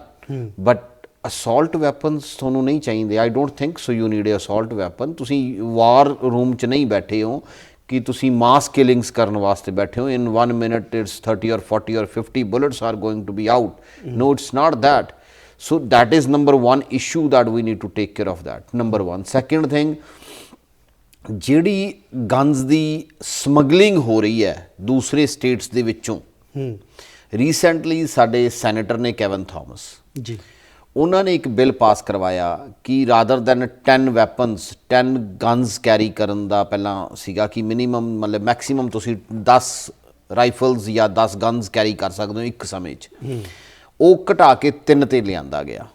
but assault weapons ਤੁਹਾਨੂੰ ਨਹੀਂ ਚਾਹੀਦੇ। I don't think so you need a assault weapon. ਤੁਸੀਂ ਵਾਰ ਰੂਮ 'ਚ ਨਹੀਂ ਬੈਠੇ ਹੋ ਕਿ ਤੁਸੀਂ ਮਾਸ ਕਿਲਿੰਗਸ ਕਰਨ ਵਾਸਤੇ ਬੈਠੇ ਹੋ। ਇਨ 1 minute it's 30 or 40 or 50 bullets are going to be out. No, it's not that. So that is number one issue that we need to take care of that. Number one. Second thing, ਜਿਹੜੀ guns ਦੀ smuggling ਹੋ ਰਹੀ ਹੈ ਦੂਸਰੇ status ਦੇ ਵਿੱਚੋਂ, recently ਸਾਡੇ senator ਨੇ cabin Thomas ਜੀ, ਉਹਨਾਂ ਨੇ ਇੱਕ ਬਿੱਲ ਪਾਸ ਕਰਵਾਇਆ ਕਿ rather then 10 weapons 10 guns carry ਕਰਨ ਦਾ ਪਹਿਲਾਂ ਸੀਗਾ ਕਿ ਮਿਨੀਮਮ ਮਤਲਬ ਮੈਕਸੀਮਮ ਤੁਸੀਂ 10 ਰਾਈਫਲਸ ਜਾਂ 10 ਗਨਸ ਕੈਰੀ ਕਰ ਸਕਦੇ ਹੋ ਇੱਕ ਸਮੇਂ 'ਚ, ਉਹ ਘਟਾ ਕੇ 3 ਤੇ ਲਿਆਂਦਾ ਗਿਆ।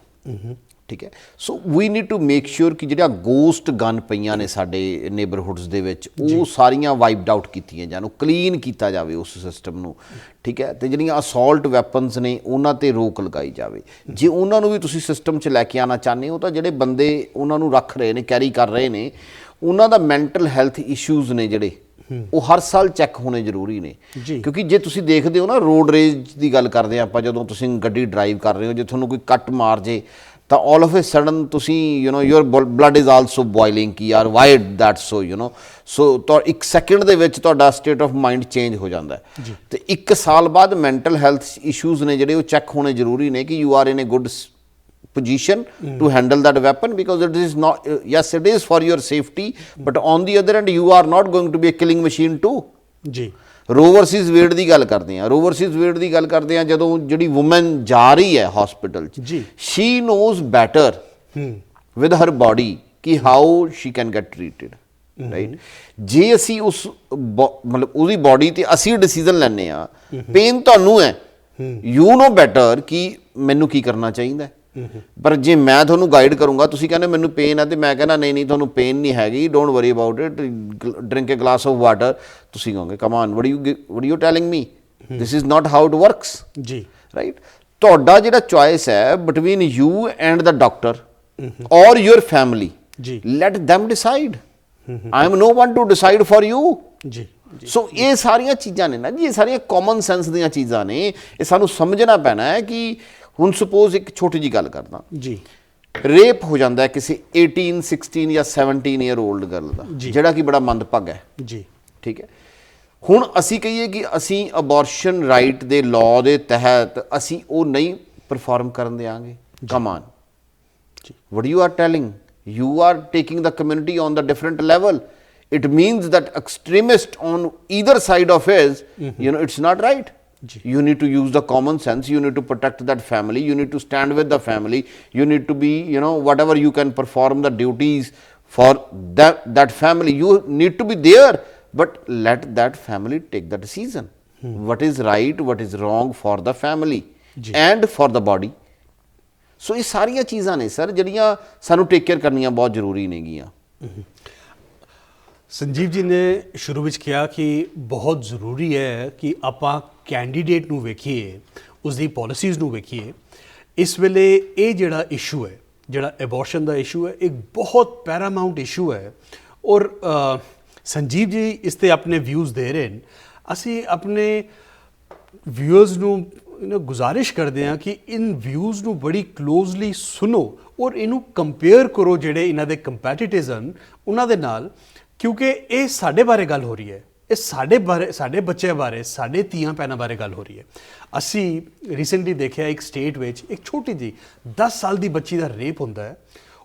ਠੀਕ ਹੈ, so we need to make sure ਕਿ ਜਿਹੜਾ ਗੋਸਟ ਗਨ ਪਈਆਂ ਨੇ ਸਾਡੇ ਨੇਬਰਹੁੱਡਸ ਦੇ ਵਿੱਚ ਉਹ ਸਾਰੀਆਂ ਵਾਈਪਡ ਆਊਟ ਕੀਤੀਆਂ ਜਾਣ, ਉਹ ਕਲੀਨ ਕੀਤਾ ਜਾਵੇ ਉਸ ਸਿਸਟਮ ਨੂੰ। ਠੀਕ ਹੈ, ਤੇ ਜਿਹੜੀਆਂ ਅਸੌਲਟ ਵੈਪਨਸ ਨੇ ਉਹਨਾਂ ਤੇ ਰੋਕ ਲਗਾਈ ਜਾਵੇ। ਜੇ ਉਹਨਾਂ ਨੂੰ ਵੀ ਤੁਸੀਂ ਸਿਸਟਮ 'ਚ ਲੈ ਕੇ ਆਉਣਾ ਚਾਹੁੰਦੇ ਹੋ ਤਾਂ ਜਿਹੜੇ ਬੰਦੇ ਉਹਨਾਂ ਨੂੰ ਰੱਖ ਰਹੇ ਨੇ, ਕੈਰੀ ਕਰ ਰਹੇ ਨੇ, ਉਹਨਾਂ ਦਾ ਮੈਂਟਲ ਹੈਲਥ ਇਸ਼ੂਜ਼ ਨੇ ਜਿਹੜੇ ਉਹ ਹਰ ਸਾਲ ਚੈੱਕ ਹੋਣੇ ਜ਼ਰੂਰੀ ਨੇ। ਕਿਉਂਕਿ ਜੇ ਤੁਸੀਂ ਦੇਖਦੇ ਹੋ ਨਾ, ਰੋਡ ਰੇਜ ਦੀ ਗੱਲ ਕਰਦੇ ਹਾਂ ਆਪਾਂ, ਜਦੋਂ ਤੁਸੀਂ ਗੱਡੀ ਡਰਾਈਵ ਕਰ ਰਹੇ ਹੋ, ਜੇ ਤੁਹਾਨੂੰ ਕੋਈ ਕੱਟ ਮਾਰ ਜੇ ਤਾਂ ਆਲ ਆਫ ਏ ਸਡਨ ਤੁਸੀਂ your blood is also boiling ਕਿ ਯਾਰ ਵਾਈ ਦੈਟ ਸੋ ਸੋ ਤਾਂ ਇੱਕ ਸੈਕਿੰਡ ਦੇ ਵਿੱਚ ਤੁਹਾਡਾ ਸਟੇਟ ਆਫ ਮਾਈਂਡ ਚੇਂਜ ਹੋ ਜਾਂਦਾ ਹੈ। ਤੇ 1 ਸਾਲ ਬਾਅਦ ਮੈਂਟਲ ਹੈਲਥ ਇਸ਼ੂਜ਼ ਨੇ ਜਿਹੜੇ ਉਹ ਚੈੱਕ ਹੋਣੇ ਜ਼ਰੂਰੀ ਨੇ ਕਿ you are in A good position to handle that weapon, because it is not, yes it is for your safety, but on the other hand you are not going to be a killing machine too ਜੀ। ਰੋ versus ਵੇਡ ਦੀ ਗੱਲ ਕਰਦੇ ਹਾਂ, ਜਦੋਂ ਜਿਹੜੀ woman ਜਾ ਰਹੀ ਹੈ ਹਸਪੀਟਲ 'ਚ, she knows better with her body ਕਿ how she can get treated, right. ਜੇ ਅਸੀਂ ਉਸ ਮਤਲਬ ਉਹਦੀ ਬੋਡੀ ਤੇ ਅਸੀਂ ਡਿਸੀਜ਼ਨ ਲੈਂਦੇ ਹਾਂ, ਪੇਨ ਤੁਹਾਨੂੰ ਹੈ, ਯੂ ਨੋ ਬੈਟਰ ਕਿ ਮੈਨੂੰ ਕੀ ਕਰਨਾ ਚਾਹੀਦਾ। ਪਰ ਜੇ ਮੈਂ ਤੁਹਾਨੂੰ ਗਾਈਡ ਕਰੂੰਗਾ, ਤੁਸੀਂ ਕਹਿੰਦੇ ਮੈਨੂੰ ਪੇਨ ਹੈ ਤੇ ਮੈਂ ਕਹਿੰਦਾ ਨਹੀਂ ਤੁਹਾਨੂੰ ਪੇਨ ਨਹੀਂ ਹੈਗੀ, don't worry about it, drink a glass of water, ਤੁਸੀਂ ਕਹੋਗੇ come on what you telling me, this is not how it works ਜੀ, ਰਾਈਟ। ਤੁਹਾਡਾ ਜਿਹੜਾ ਚੋਇਸ ਹੈ between you and the doctor or your family, let them decide. I am no one to decide for you ਜੀ। ਸੋ ਇਹ ਸਾਰੀਆਂ ਚੀਜ਼ਾਂ ਨੇ ਨਾ ਜੀ, ਇਹ ਸਾਰੀਆਂ ਕਾਮਨ ਸੈਂਸ ਦੀਆਂ ਚੀਜ਼ਾਂ ਨੇ, ਇਹ ਸਾਨੂੰ ਸਮਝਣਾ ਪੈਣਾ ਹੈ ਕਿ ਹੁਣ ਸਪੋਜ਼ ਇੱਕ ਛੋਟੀ ਜਿਹੀ ਗੱਲ ਕਰਦਾ ਜੀ, ਰੇਪ ਹੋ ਜਾਂਦਾ ਹੈ ਕਿਸੇ 18, 16 ਜਾਂ 17 ਈਅਰ ਓਲਡ ਗਰਲ ਦਾ, ਜਿਹੜਾ ਕਿ ਬੜਾ ਮੰਦਭਾਗਾ ਹੈ ਜੀ। ਠੀਕ ਹੈ, ਹੁਣ ਅਸੀਂ ਕਹੀਏ ਕਿ ਅਸੀਂ ਅਬੋਰਸ਼ਨ ਰਾਈਟ ਦੇ ਲਾਅ ਦੇ ਤਹਿਤ ਅਸੀਂ ਉਹ ਨਹੀਂ ਪਰਫਾਰਮ ਕਰਨ ਦੇਵਾਂਗੇ। Come on, what you are telling, you are taking the community on the different level. It means that extremist on either side of is, it's not right. You need to use the common sense, you need to protect that family, you need to stand with the family, you need to be, whatever you can perform the duties for that family, you need to be there, but let that family take the decision. What is right, what is wrong for the family and for the body. So ਇਹ ਸਾਰੀਆਂ ਚੀਜ਼ਾਂ ਨੇ sir ਜਿਹੜੀਆਂ ਸਾਨੂੰ take care ਕਰਨੀਆਂ ਬਹੁਤ ਜ਼ਰੂਰੀ ਨੇਗੀਆਂ। ਸੰਜੀਵ ਜੀ ਨੇ ਸ਼ੁਰੂ ਵਿੱਚ ਕਿਹਾ ਕਿ ਬਹੁਤ ਜ਼ਰੂਰੀ ਹੈ ਕਿ ਆਪਾਂ ਕੈਂਡੀਡੇਟ ਨੂੰ ਵੇਖੀਏ, ਉਸਦੀ ਪਾਲਿਸੀਜ਼ ਨੂੰ ਵੇਖੀਏ। ਇਸ ਵੇਲੇ ਇਹ ਜਿਹੜਾ ਇਸ਼ੂ ਹੈ, ਜਿਹੜਾ ਐਬੋਰਸ਼ਨ ਦਾ ਇਸ਼ੂ ਹੈ, ਇੱਕ ਬਹੁਤ ਪੈਰਾਮਾਊਂਟ ਇਸ਼ੂ ਹੈ ਔਰ ਸੰਜੀਵ ਜੀ ਇਸ 'ਤੇ ਆਪਣੇ ਵਿਊਜ਼ ਦੇ ਰਹੇ ਨੇ। ਅਸੀਂ ਆਪਣੇ ਵਿਊਅਰਸ ਨੂੰ ਗੁਜ਼ਾਰਿਸ਼ ਕਰਦੇ ਹਾਂ ਕਿ ਇਨ ਵਿਊਜ਼ ਨੂੰ ਬੜੀ ਕਲੋਜ਼ਲੀ ਸੁਣੋ ਔਰ ਇਹਨੂੰ ਕੰਪੇਅਰ ਕਰੋ ਜਿਹੜੇ ਇਹਨਾਂ ਦੇ ਕੰਪੈਟੀਟਰਸ ਹਨ ਉਹਨਾਂ ਦੇ ਨਾਲ, ਕਿਉਂਕਿ ਇਹ ਸਾਡੇ ਬਾਰੇ ਗੱਲ ਹੋ ਰਹੀ ਹੈ, ਇਹ ਸਾਡੇ ਬੱਚਿਆਂ ਬਾਰੇ, ਸਾਡੇ ਧੀਆਂ ਭੈਣਾਂ ਬਾਰੇ ਗੱਲ ਹੋ ਰਹੀ ਹੈ। ਅਸੀਂ ਰੀਸੈਂਟਲੀ ਦੇਖਿਆ ਇੱਕ ਸਟੇਟ ਵਿੱਚ ਇੱਕ ਛੋਟੀ ਜਿਹੀ 10 ਸਾਲ ਦੀ ਬੱਚੀ ਦਾ ਰੇਪ ਹੁੰਦਾ ਹੈ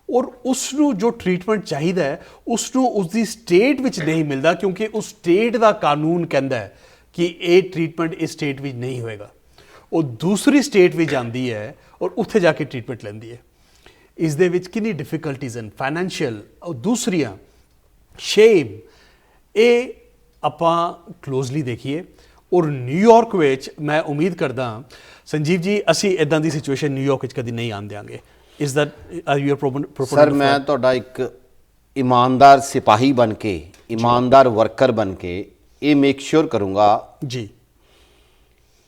ਔਰ ਉਸ ਨੂੰ ਜੋ ਟ੍ਰੀਟਮੈਂਟ ਚਾਹੀਦਾ ਹੈ ਉਸ ਨੂੰ ਉਸ ਦੀ ਸਟੇਟ ਵਿੱਚ ਨਹੀਂ ਮਿਲਦਾ, ਕਿਉਂਕਿ ਉਸ ਸਟੇਟ ਦਾ ਕਾਨੂੰਨ ਕਹਿੰਦਾ ਹੈ ਕਿ ਇਹ ਟ੍ਰੀਟਮੈਂਟ ਇਸ ਸਟੇਟ ਵਿੱਚ ਨਹੀਂ ਹੋਏਗਾ। ਉਹ ਦੂਸਰੀ ਸਟੇਟ ਵਿੱਚ ਜਾਂਦੀ ਹੈ ਔਰ ਉੱਥੇ ਜਾ ਕੇ ਟ੍ਰੀਟਮੈਂਟ ਲੈਂਦੀ ਹੈ। ਇਸ ਦੇ ਵਿੱਚ ਕਿੰਨੀ ਡਿਫਿਕਲਟੀਜ਼ ਹਨ, ਫਾਈਨੈਂਸ਼ੀਅਲ ਔਰ ਦੂਸਰੀਆਂ ਸ਼ੇਮ, ਇਹ ਆਪਾਂ ਕਲੋਜ਼ਲੀ ਦੇਖੀਏ। ਔਰ ਨਿਊਯਾਰਕ ਵਿੱਚ ਮੈਂ ਉਮੀਦ ਕਰਦਾ ਸੰਜੀਵ ਜੀ ਅਸੀਂ ਇਦਾਂ ਦੀ ਸਿਚੁਏਸ਼ਨ ਨਿਊਯਾਰਕ ਵਿੱਚ ਕਦੀ ਨਹੀਂ ਆਉਣ ਦਿਆਂਗੇ। Is that are you proponent? Sir ਮੈਂ ਤੁਹਾਡਾ ਇੱਕ ਇਮਾਨਦਾਰ ਸਿਪਾਹੀ ਬਣ ਕੇ, ਇਮਾਨਦਾਰ ਵਰਕਰ ਬਣ ਕੇ ਇਹ ਮੇਕ ਸ਼ੋਰ ਕਰੂੰਗਾ ਜੀ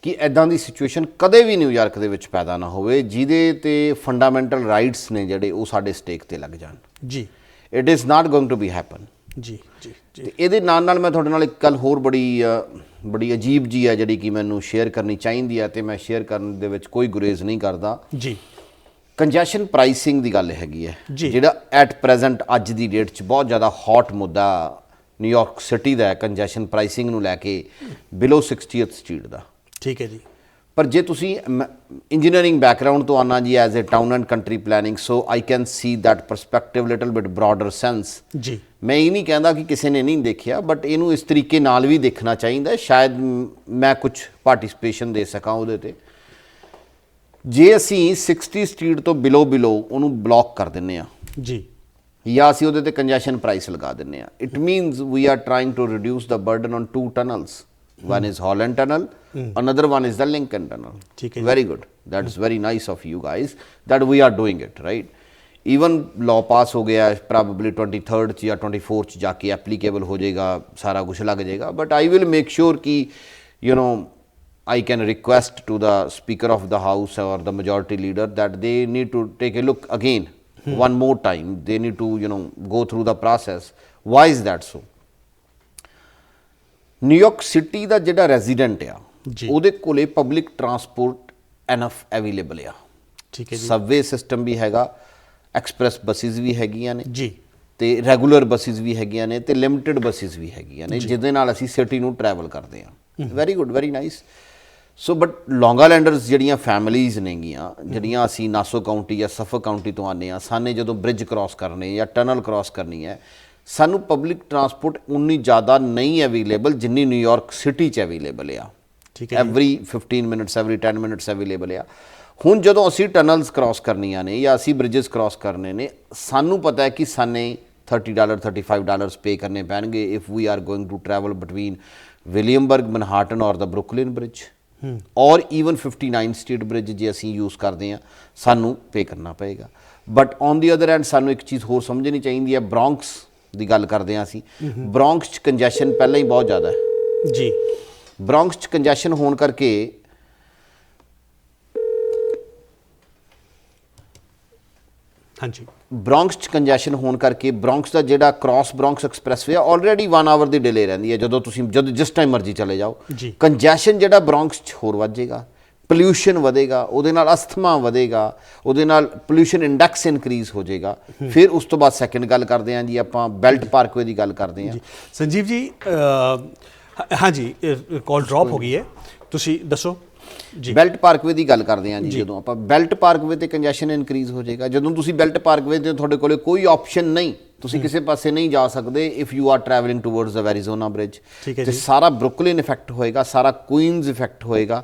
ਕਿ ਇਦਾਂ ਦੀ ਸਿਚੁਏਸ਼ਨ ਕਦੇ ਵੀ ਨਿਊਯਾਰਕ ਦੇ ਵਿੱਚ ਪੈਦਾ ਨਾ ਹੋਵੇ ਜਿਹਦੇ ਤੇ ਫੰਡਾਮੈਂਟਲ ਰਾਈਟਸ ਨੇ ਜਿਹੜੇ ਉਹ ਸਾਡੇ ਸਟੇਕ ਤੇ ਲੱਗ ਜਾਣ। ਜੀ it is not going to be happen. ਜੀ ਜੀ ਜੀ। ਤੇ ਇਹਦੇ ਨਾਲ ਨਾਲ ਮੈਂ ਤੁਹਾਡੇ ਨਾਲ ਇੱਕ ਗੱਲ ਹੋਰ ਬੜੀ ਅਜੀਬ ਜੀ ਹੈ ਜਿਹੜੀ ਕਿ ਮੈਨੂੰ ਸ਼ੇਅਰ ਕਰਨੀ ਚਾਹੀਦੀ ਹੈ ਤੇ ਮੈਂ ਸ਼ੇਅਰ ਕਰਨ ਦੇ ਵਿੱਚ ਕੋਈ ਗੁਰੇਜ਼ ਨਹੀਂ ਕਰਦਾ ਜੀ। ਕੰਜੈਸ਼ਨ ਪ੍ਰਾਈਸਿੰਗ ਦੀ ਗੱਲ ਹੈਗੀ ਹੈ, ਜਿਹੜਾ ਐਟ ਪ੍ਰੈਜ਼ੈਂਟ ਅੱਜ ਦੀ ਡੇਟ 'ਚ ਬਹੁਤ ਜ਼ਿਆਦਾ ਹੌਟ ਮੁੱਦਾ ਨਿਊਯਾਰਕ ਸਿਟੀ ਦਾ ਹੈ, ਕੰਜੈਸ਼ਨ ਪ੍ਰਾਈਸਿੰਗ ਨੂੰ ਲੈ ਕੇ ਬਿਲੋ 60th ਸਟਰੀਟ ਦਾ। ਠੀਕ ਹੈ ਜੀ। ਪਰ ਜੇ ਤੁਸੀਂ ਇੰਜੀਨੀਅਰਿੰਗ ਬੈਕਗਰਾਊਂਡ ਤੋਂ ਆਉਣਾ ਜੀ as a town and country planning, so I can see that perspective little bit broader sense. ਜੀ ਮੈਂ ਇਹ ਨਹੀਂ ਕਹਿੰਦਾ ਕਿ ਕਿਸੇ ਨੇ ਨਹੀਂ ਦੇਖਿਆ, ਬਟ ਇਹਨੂੰ ਇਸ ਤਰੀਕੇ ਨਾਲ ਵੀ ਦੇਖਣਾ ਚਾਹੀਦਾ। ਸ਼ਾਇਦ ਮੈਂ ਕੁਝ ਪਾਰਟਿਸਿਪੇਸ਼ਨ ਦੇ ਸਕਾਂ ਉਹਦੇ ਤੇ। ਜੇ ਅਸੀਂ 60 ਸਟਰੀਟ ਤੋਂ ਬਿਲੋ ਉਹਨੂੰ ਬਲੌਕ ਕਰ ਦਿੰਨੇ ਆ ਜੀ, ਜਾਂ ਅਸੀਂ ਉਹਦੇ ਤੇ ਕੰਜੈਸ਼ਨ ਪ੍ਰਾਈਸ ਲਗਾ ਦਿੰਨੇ ਆ, it means we are trying to reduce the burden on 2 tunnels. One is Holland Tunnel, another one is the Lincoln Tunnel. Very good. That is very nice of you guys that we are doing it, right? Even law pass हो गया, probably 23rd या 24th जाके applicable हो जाएगा, सारा कुछ लग जाएगा. But I will make sure कि you know I can request to the Speaker of the House or the Majority Leader that they need to take a look again, one more time. They need to go through the process. Why is that so? New York city ਦਾ ਜਿਹੜਾ resident ਆ ਉਹਦੇ ਕੋਲੇ public transport enough available ਆ। ਠੀਕ ਹੈ ਜੀ। Subway system ਵੀ ਹੈਗਾ, ਐਕਸਪ੍ਰੈਸ ਬੱਸਿਸ ਵੀ ਹੈਗੀਆਂ ਨੇ ਜੀ, ਤੇ ਰੈਗੂਲਰ ਬੱਸਿਸ ਵੀ ਹੈਗੀਆਂ ਨੇ ਤੇ ਲਿਮਟਿਡ ਬੱਸਿਸ ਵੀ ਹੈਗੀਆਂ ਨੇ ਜਿਹਦੇ ਨਾਲ ਅਸੀਂ ਸਿਟੀ ਨੂੰ ਟਰੈਵਲ ਕਰਦੇ ਹਾਂ। Very good, very nice. So but long islanders ਜਿਹੜੀਆਂ ਫੈਮਿਲੀਜ਼ ਨੇਗੀਆਂ, ਜਿਹੜੀਆਂ ਅਸੀਂ ਨਾਸੋ ਕਾਊਂਟੀ ਜਾਂ ਸਫਕ ਕਾਊਂਟੀ ਤੋਂ ਆਉਂਦੇ ਹਾਂ, ਸਾਨੇ ਜਦੋਂ ਬ੍ਰਿਜ ਕ੍ਰਾਸ ਕਰਨੇ ਜਾਂ ਟਨਲ ਕ੍ਰਾਸ ਕਰਨੀ ਹੈ, ਸਾਨੂੰ ਪਬਲਿਕ ਟਰਾਂਸਪੋਰਟ ਉਨੀ ਜ਼ਿਆਦਾ ਨਹੀਂ ਅਵੇਲੇਬਲ ਜਿੰਨੀ ਨਿਊਯਾਰਕ ਸਿਟੀ 'ਚ ਅਵੇਲੇਬਲ ਆ। ਠੀਕ ਹੈ। Every 15 minutes, every 10 minutes available ਆ। ਹੁਣ ਜਦੋਂ ਅਸੀਂ ਟਨਲਸ ਕ੍ਰਾਸ ਕਰਨੀਆਂ ਨੇ ਜਾਂ ਅਸੀਂ ਬ੍ਰਿਜਸ ਕ੍ਰਾਸ ਕਰਨੇ ਨੇ, ਸਾਨੂੰ ਪਤਾ ਹੈ ਕਿ ਸਾਨੇ $30 $35 ਪੇ ਕਰਨੇ ਪੈਣਗੇ if we are going to travel between Williamsburg, Manhattan or the Brooklyn Bridge or even 59 street bridge ਜੇ ਅਸੀਂ ਯੂਜ਼ ਕਰਦੇ ਹਾਂ ਸਾਨੂੰ ਪੇ ਕਰਨਾ ਪਏਗਾ। But on the other hand ਸਾਨੂੰ ਇੱਕ ਚੀਜ਼ ਹੋਰ ਸਮਝਣੀ ਚਾਹੀਦੀ ਹੈ। ਬ੍ਰੌਂਕਸ ਦੀ ਗੱਲ ਕਰਦੇ ਹਾਂ ਅਸੀਂ, ਬ੍ਰੌਂਕਸ 'ਚ ਕੰਜੈਸ਼ਨ ਪਹਿਲਾਂ ਹੀ ਬਹੁਤ ਜ਼ਿਆਦਾ ਹੈ ਜੀ। ਬ੍ਰੌਂਕਸ 'ਚ ਕੰਜੈਸ਼ਨ ਹੋਣ ਕਰਕੇ ਹਾਂਜੀ, ਬ੍ਰੌਂਕਸ 'ਚ ਕੰਜੈਸ਼ਨ ਹੋਣ ਕਰਕੇ ਬ੍ਰੌਂਕਸ ਦਾ ਜਿਹੜਾ ਕ੍ਰਾਸ ਬ੍ਰੌਂਕਸ ਐਕਸਪ੍ਰੈਸਵੇ ਆ ਆਲਰੇਡੀ 1 ਆਵਰ ਦੀ ਡਿਲੇ ਰਹਿੰਦੀ ਹੈ ਜਦੋਂ ਤੁਸੀਂ ਜਿਸ ਟਾਈਮ ਮਰਜ਼ੀ ਚਲੇ ਜਾਓ। ਕੰਜੈਸ਼ਨ ਜਿਹੜਾ ਬ੍ਰੌਂਕਸ 'ਚ ਹੋਰ ਵੱਧ ਜਾਏਗਾ, ਪੋਲਿਊਸ਼ਨ ਵਧੇਗਾ, ਉਹਦੇ ਨਾਲ ਅਸਥਮਾ ਵਧੇਗਾ, ਉਹਦੇ ਨਾਲ ਪੋਲਿਊਸ਼ਨ ਇੰਡੈਕਸ ਇਨਕਰੀਜ਼ ਹੋ ਜਾਏਗਾ। ਫਿਰ ਉਸ ਤੋਂ ਬਾਅਦ ਸੈਕਿੰਡ ਗੱਲ ਕਰਦੇ ਹਾਂ ਜੀ ਆਪਾਂ ਬੈਲਟ ਪਾਰਕਵੇ ਦੀ ਗੱਲ ਕਰਦੇ ਹਾਂ। ਸੰਜੀਵ ਜੀ, ਹਾਂਜੀ ਕਾਲ ਡ੍ਰੌਪ ਹੋ ਗਈ ਹੈ, ਤੁਸੀਂ ਦੱਸੋ ਜੀ। ਬੈਲਟ ਪਾਰਕਵੇ ਦੀ ਗੱਲ ਕਰਦੇ ਹਾਂ ਜੀ। ਜਦੋਂ ਆਪਾਂ ਬੈਲਟ ਪਾਰਕਵੇ ਤੇ ਕੰਜੈਸ਼ਨ ਇਨਕਰੀਜ਼ ਹੋ ਜਾਏਗਾ। ਜਦੋਂ ਤੁਸੀਂ ਬੈਲਟ ਪਾਰਕਵੇ ਤੇ ਤੁਹਾਡੇ ਕੋਲੇ ਕੋਈ ਆਪਸ਼ਨ ਨਹੀਂ, ਤੁਸੀਂ ਕਿਸੇ ਪਾਸੇ ਨਹੀਂ ਜਾ ਸਕਦੇ if you are travelling towards the Arizona bridge, ਤੇ ਸਾਰਾ ਬਰੁਕਲਿਨ ਇਫੈਕਟ ਹੋਏਗਾ, ਸਾਰਾ ਕੁਈਨਜ਼ ਇਫੈਕਟ ਹੋਏਗਾ।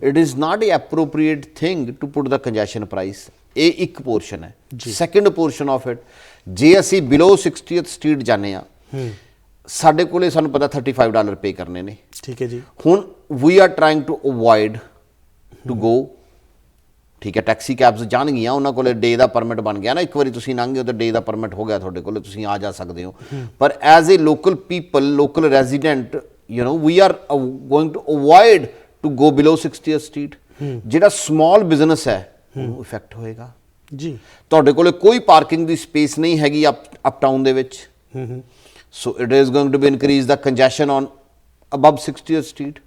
It is not a appropriate thing to put the congestion price. ਇਹ ਇੱਕ ਪੋਰਸ਼ਨ ਹੈ। ਸੈਕੰਡ ਪੋਰਸ਼ਨ ਆਫ ਇਟ, ਜੇ ਅਸੀਂ ਬਿਲੋ 60th ਸਟਰੀਟ ਜਾਂਦੇ ਆ, ਸਾਡੇ ਕੋਲੇ ਸਾਨੂੰ ਪਤਾ $35 ਪੇ ਕਰਨੇ ਨੇ। ਠੀਕ ਹੈ ਜੀ। ਹੁਣ ਵੀ are trying to avoid to ਗੋ। ਠੀਕ ਹੈ, ਟੈਕਸੀ ਕੈਬਸ ਜਾਣਗੀਆਂ, ਉਹਨਾਂ ਕੋਲੇ ਡੇ ਦਾ ਪਰਮਿਟ ਬਣ ਗਿਆ ਨਾ, ਇੱਕ ਵਾਰੀ ਤੁਸੀਂ ਲੰਘ ਗਏ ਤਾਂ ਡੇ ਦਾ ਪਰਮਿਟ ਹੋ ਗਿਆ ਤੁਹਾਡੇ ਕੋਲੇ, ਤੁਸੀਂ ਆ ਜਾ ਸਕਦੇ ਹੋ। ਪਰ as a local people, local resident, we are going to avoid to go below 60th street. ਜਿਹੜਾ ਸਮਾਲ ਬਿਜ਼ਨਸ ਹੈ ਉਹਨੂੰ ਇਫੈਕਟ ਹੋਏਗਾ ਜੀ। ਤੁਹਾਡੇ ਕੋਲੇ ਕੋਈ ਪਾਰਕਿੰਗ ਦੀ ਸਪੇਸ ਨਹੀਂ ਹੈਗੀ ਅਪ ਟਾਊਨ ਦੇ ਵਿੱਚ, so it is going to be increase the congestion on above 60th street.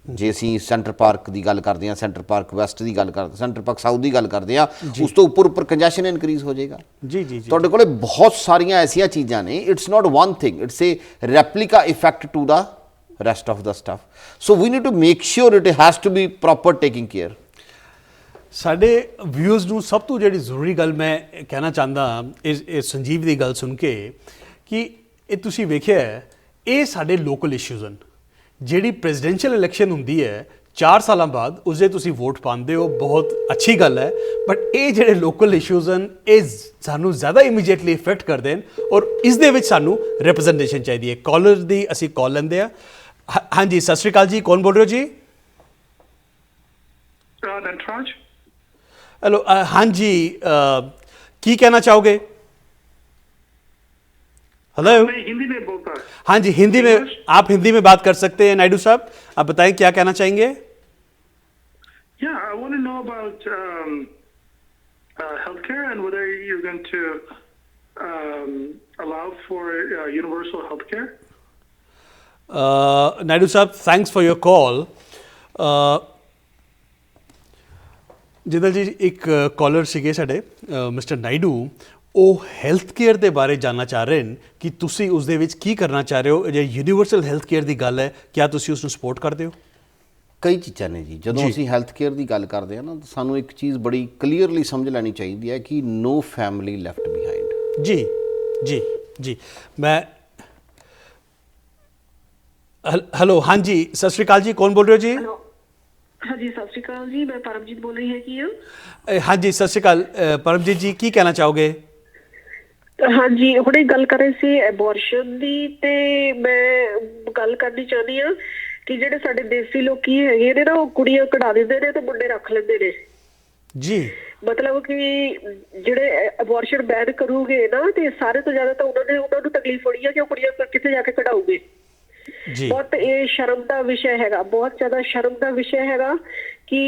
ਜੇ ਅਸੀਂ ਸੈਂਟਰ ਪਾਰਕ ਦੀ ਗੱਲ ਕਰਦੇ ਹਾਂ, ਸੈਂਟਰ ਪਾਰਕ ਵੈਸਟ ਦੀ ਗੱਲ ਕਰਦੇ, ਸੈਂਟਰ ਪਾਰਕ ਸਾਊਥ ਦੀ ਗੱਲ ਕਰਦੇ ਹਾਂ, ਉਸ ਤੋਂ ਉੱਪਰ ਕੰਜੈਸ਼ਨ ਇਨਕਰੀਜ਼ ਹੋ ਜਾਏਗਾ। ਜੀ ਜੀ ਜੀ ਤੁਹਾਡੇ ਕੋਲੇ ਬਹੁਤ ਸਾਰੀਆਂ ਐਸੀਆਂ ਚੀਜ਼ਾਂ ਨੇ, it's not one thing, it's a replica effect to the rest of the stuff. So we need to make sure it has to be proper taking care. ਸਾਡੇ ਵਿਊਜ਼ ਨੂੰ ਸਭ ਤੋਂ ਜਿਹੜੀ ਜ਼ਰੂਰੀ ਗੱਲ ਮੈਂ ਕਹਿਣਾ ਚਾਹੁੰਦਾ ਇਹ ਸੰਜੀਵ ਦੀ ਗੱਲ ਸੁਣ ਕੇ ਕਿ ਇਹ ਤੁਸੀਂ ਵੇਖਿਆ ਹੈ, ਇਹ ਸਾਡੇ ਲੋਕਲ ਇਸ਼ੂਜ਼ ਹਨ। ਜਿਹੜੀ ਪ੍ਰੈਜ਼ੀਡੈਂਸ਼ੀਅਲ ਇਲੈਕਸ਼ਨ ਹੁੰਦੀ ਹੈ 4 ਸਾਲਾਂ ਬਾਅਦ ਉਸਦੇ ਤੁਸੀਂ ਵੋਟ ਪਾਉਂਦੇ ਹੋ, ਬਹੁਤ ਅੱਛੀ ਗੱਲ ਹੈ, ਬਟ ਇਹ ਜਿਹੜੇ ਲੋਕਲ ਇਸ਼ੂਜ਼ ਹਨ ਇਹ ਸਾਨੂੰ ਜ਼ਿਆਦਾ ਇਮੀਡੀਏਟਲੀ ਇਫੈਕਟ ਕਰਦੇ ਹਨ ਔਰ ਇਸ ਦੇ ਵਿੱਚ ਸਾਨੂੰ ਰਿਪਰੈਜ਼ੈਂਟੇਸ਼ਨ ਚਾਹੀਦੀ ਹੈ। ਕਾਲਰ ਦੀ ਅਸੀਂ ਕਾਲ ਲੈਂਦੇ ਆ। ਹਾਂਜੀ, ਸਤਿ ਸ਼੍ਰੀ ਅਕਾਲ ਜੀ, ਕੌਣ ਬੋਲ ਰਹੇ ਹੋ ਜੀ? धनराज। हेलो, हाँ जी, की कहना चाहोगे? हेलो, मैं हिंदी में बोलता हूँ। हाँ जी, हिंदी में, आप हिंदी में बात कर सकते हैं नायडू साहब। आप बताएं क्या कहना चाहेंगे? Yeah, I want to know about healthcare and whether you're going to allow for universal healthcare. Naidu साहब, thanks for your call. Jindal ਜੀ, ਇੱਕ ਕਾਲਰ ਸੀਗੇ ਸਾਡੇ ਮਿਸਟਰ ਨਾਇਡੂ, ਉਹ ਹੈਲਥ ਕੇਅਰ ਦੇ ਬਾਰੇ ਜਾਨਣਾ ਚਾਹ ਰਹੇ ਨੇ ਕਿ ਤੁਸੀਂ ਉਸ ਦੇ ਵਿੱਚ ਕੀ ਕਰਨਾ ਚਾਹ ਰਹੇ ਹੋ। ਜੇ ਯੂਨੀਵਰਸਲ ਹੈਲਥ ਕੇਅਰ ਦੀ ਗੱਲ ਹੈ, ਕਿਆ ਤੁਸੀਂ ਉਸ ਨੂੰ ਸਪੋਰਟ ਕਰਦੇ ਹੋ? ਕਈ ਚੀਜ਼ਾਂ ਨੇ ਜੀ। ਜਦੋਂ ਅਸੀਂ ਹੈਲਥ ਕੇਅਰ ਦੀ ਗੱਲ ਕਰਦੇ ਹਾਂ ਨਾ, ਤਾਂ ਸਾਨੂੰ ਇੱਕ ਚੀਜ਼ ਬੜੀ ਕਲੀਅਰਲੀ ਸਮਝ ਲੈਣੀ ਚਾਹੀਦੀ ਹੈ ਕਿ ਨੋ ਫੈਮਿਲੀ ਲੈਫਟ ਬਿਹਾਈਂਡ। ਜੀ ਜੀ ਜੀ। ਮੈਂ ਹੈਲੋ, हाँ जी, सत श्री अकाल जी, कौन बोल रहे हो जी? हेलो, हाँ जी, सत श्री अकाल जी, मैं परमजीत बोल रही है हाँ जी, सत श्री अकाल परमजीत जी, की कहना चाहोगे? हाँ जी, ਹੁਣੇ ਗੱਲ ਕਰ ਰਹੇ ਸੀ ਐਬੋਰਸ਼ਨ ਦੀ, ਤੇ ਮੈਂ ਗੱਲ ਕਰਨੀ ਚਾਹੁੰਦੀ ਹਾਂ ਕਿ ਜਿਹੜੇ ਸਾਡੇ ਦੇਸੀ ਲੋਕੀ ਹੈਗੇ ਨੇ ਨਾ, ਉਹ ਕੁੜੀਆਂ ਕਢਾ ਦਿੰਦੇ ਨੇ ਤੇ ਮੁੰਡੇ ਰੱਖ ਲੈਂਦੇ ਨੇ ਜੀ। ਮਤਲਬ ਕਿ ਜਿਹੜੇ ਐਬੋਰਸ਼ਨ ਬੈਨ ਕਰੂਗੇ ਨਾ, ਤੇ ਸਾਰੇ ਤੋਂ ਜ਼ਿਆਦਾ ਤਾਂ ਉਹਨਾਂ ਨੂੰ ਤਕਲੀਫ ਹੋਣੀ ਹੈ ਕਿ ਉਹ ਕੁੜੀਆਂ ਕਿੱਥੇ ਜਾ ਕੇ ਕਢਾਊਗੇ। ਜੀ, ਬਹੁਤ ਇਹ ਸ਼ਰਮ ਦਾ ਵਿਸ਼ਾ ਹੈਗਾ, ਬਹੁਤ ਜ਼ਿਆਦਾ ਸ਼ਰਮ ਦਾ ਵਿਸ਼ਾ ਹੈਗਾ ਕਿ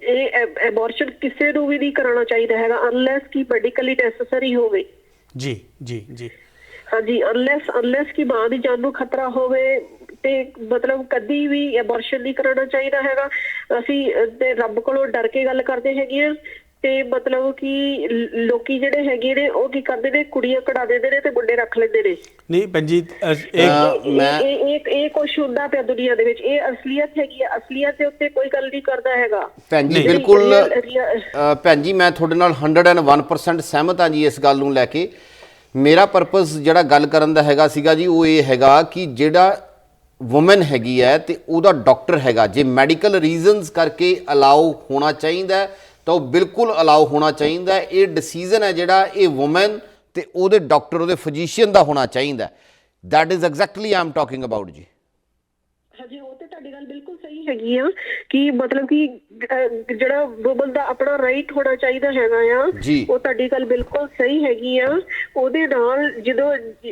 ਇਹ ਐਬੋਰਸ਼ਨ ਕਿਸੇ ਨੂੰ ਵੀ ਨਹੀਂ ਕਰਾਉਣਾ ਚਾਹੀਦਾ ਹੈਗਾ ਅਨਲੈਸ ਕਿ ਮੈਡੀਕਲੀ ਨੈਸੈਸਰੀ ਹੋਵੇ। ਜੀ ਜੀ ਜੀ। ਹਾਂਜੀ, ਅਨਲੈਸ ਕਿ ਮਾਂ ਦੀ ਜਾਨ ਨੂੰ ਖਤਰਾ ਹੋਵੇ ਤੇ ਮਤਲਬ ਕਦੀ ਵੀ ਐਬੋਰਸ਼ਨ ਨਹੀਂ ਕਰਾਉਣਾ ਚਾਹੀਦਾ ਹੈਗਾ। ਅਸੀਂ ਤੇ ਰੱਬ ਕੋਲੋਂ ਡਰ ਕੇ ਗੱਲ ਕਰਦੇ ਹੈਗੇ ਆ, ਤੇ ਮਤਲਬ ਕਿ ਲੋਕੀ ਜਿਹੜੇ ਹੈਗੇ ਨੇ ਉਹ ਕੀ ਕਰਦੇ ਨੇ, ਕੁੜੀਆਂ ਕਢਾ ਦਿੰਦੇ ਨੇ ਤੇ ਮੁੰਡੇ ਰੱਖ ਲੈਂਦੇ ਨੇ। ਨਹੀਂ ਭੈਣ ਜੀ, ਇਹ ਕੁਛ ਹੁੰਦਾ ਪਿਆ ਦੁਨੀਆ ਦੇ ਵਿੱਚ, ਇਹ ਅਸਲੀਅਤ ਹੈਗੀ ਆ। ਅਸਲੀਅਤ ਦੇ ਉੱਤੇ ਕੋਈ ਗੱਲ ਨਹੀਂ ਕਰਦਾ ਹੈਗਾ। ਭੈਣ ਜੀ ਬਿਲਕੁਲ, ਭੈਣ ਜੀ ਮੈਂ ਤੁਹਾਡੇ ਨਾਲ 101% ਸਹਿਮਤ ਹਾਂ ਜੀ ਇਸ ਗੱਲ ਨੂੰ ਲੈ ਕੇ। ਮੇਰਾ ਪਰਪਸ ਜਿਹੜਾ ਗੱਲ ਕਰਨ ਦਾ ਹੈਗਾ ਸੀਗਾ ਜੀ, ਉਹ ਇਹ ਹੈਗਾ ਕਿ ਜਿਹੜਾ ਵੂਮਨ ਹੈਗੀ ਹੈ ਤੇ ਉਹਦਾ ਡਾਕਟਰ ਹੈਗਾ, ਜੇ ਮੈਡੀਕਲ ਰੀਜ਼ਨਸ ਕਰਕੇ ਅਲਾਉ ਹੋਣਾ ਚਾਹੀਦਾ ਤਾਂ ਉਹ ਬਿਲਕੁਲ ਅਲਾਉ ਹੋਣਾ ਚਾਹੀਦਾ। ਇਹ ਡਿਸੀਜਨ ਹੈ ਜਿਹੜਾ, ਇਹ ਵੂਮਨ ਤੇ ਉਹਦੇ ਡਾਕਟਰ, ਉਹਦੇ ਫਿਜ਼ੀਸ਼ੀਅਨ ਦਾ ਹੋਣਾ ਚਾਹੀਦਾ। That is exactly I am talking about ਜੀ। ਹਾਂਜੀ, ਉਹ ਤੇ ਤੁਹਾਡੀ ਗੱਲ ਬਿਲਕੁਲ ਸਹੀ ਹੈਗੀ ਆ ਕਿ ਮਤਲਬ ਕਿ ਜਿਹੜਾ ਵੂਮਨ ਦਾ ਆਪਣਾ ਰਾਈਟ ਹੋਣਾ ਚਾਹੀਦਾ ਹੈਗਾ ਆ, ਉਹ ਤੁਹਾਡੀ ਗੱਲ ਬਿਲਕੁਲ ਸਹੀ ਹੈਗੀ ਆ। ਉਹਦੇ ਨਾਲ ਜਦੋਂ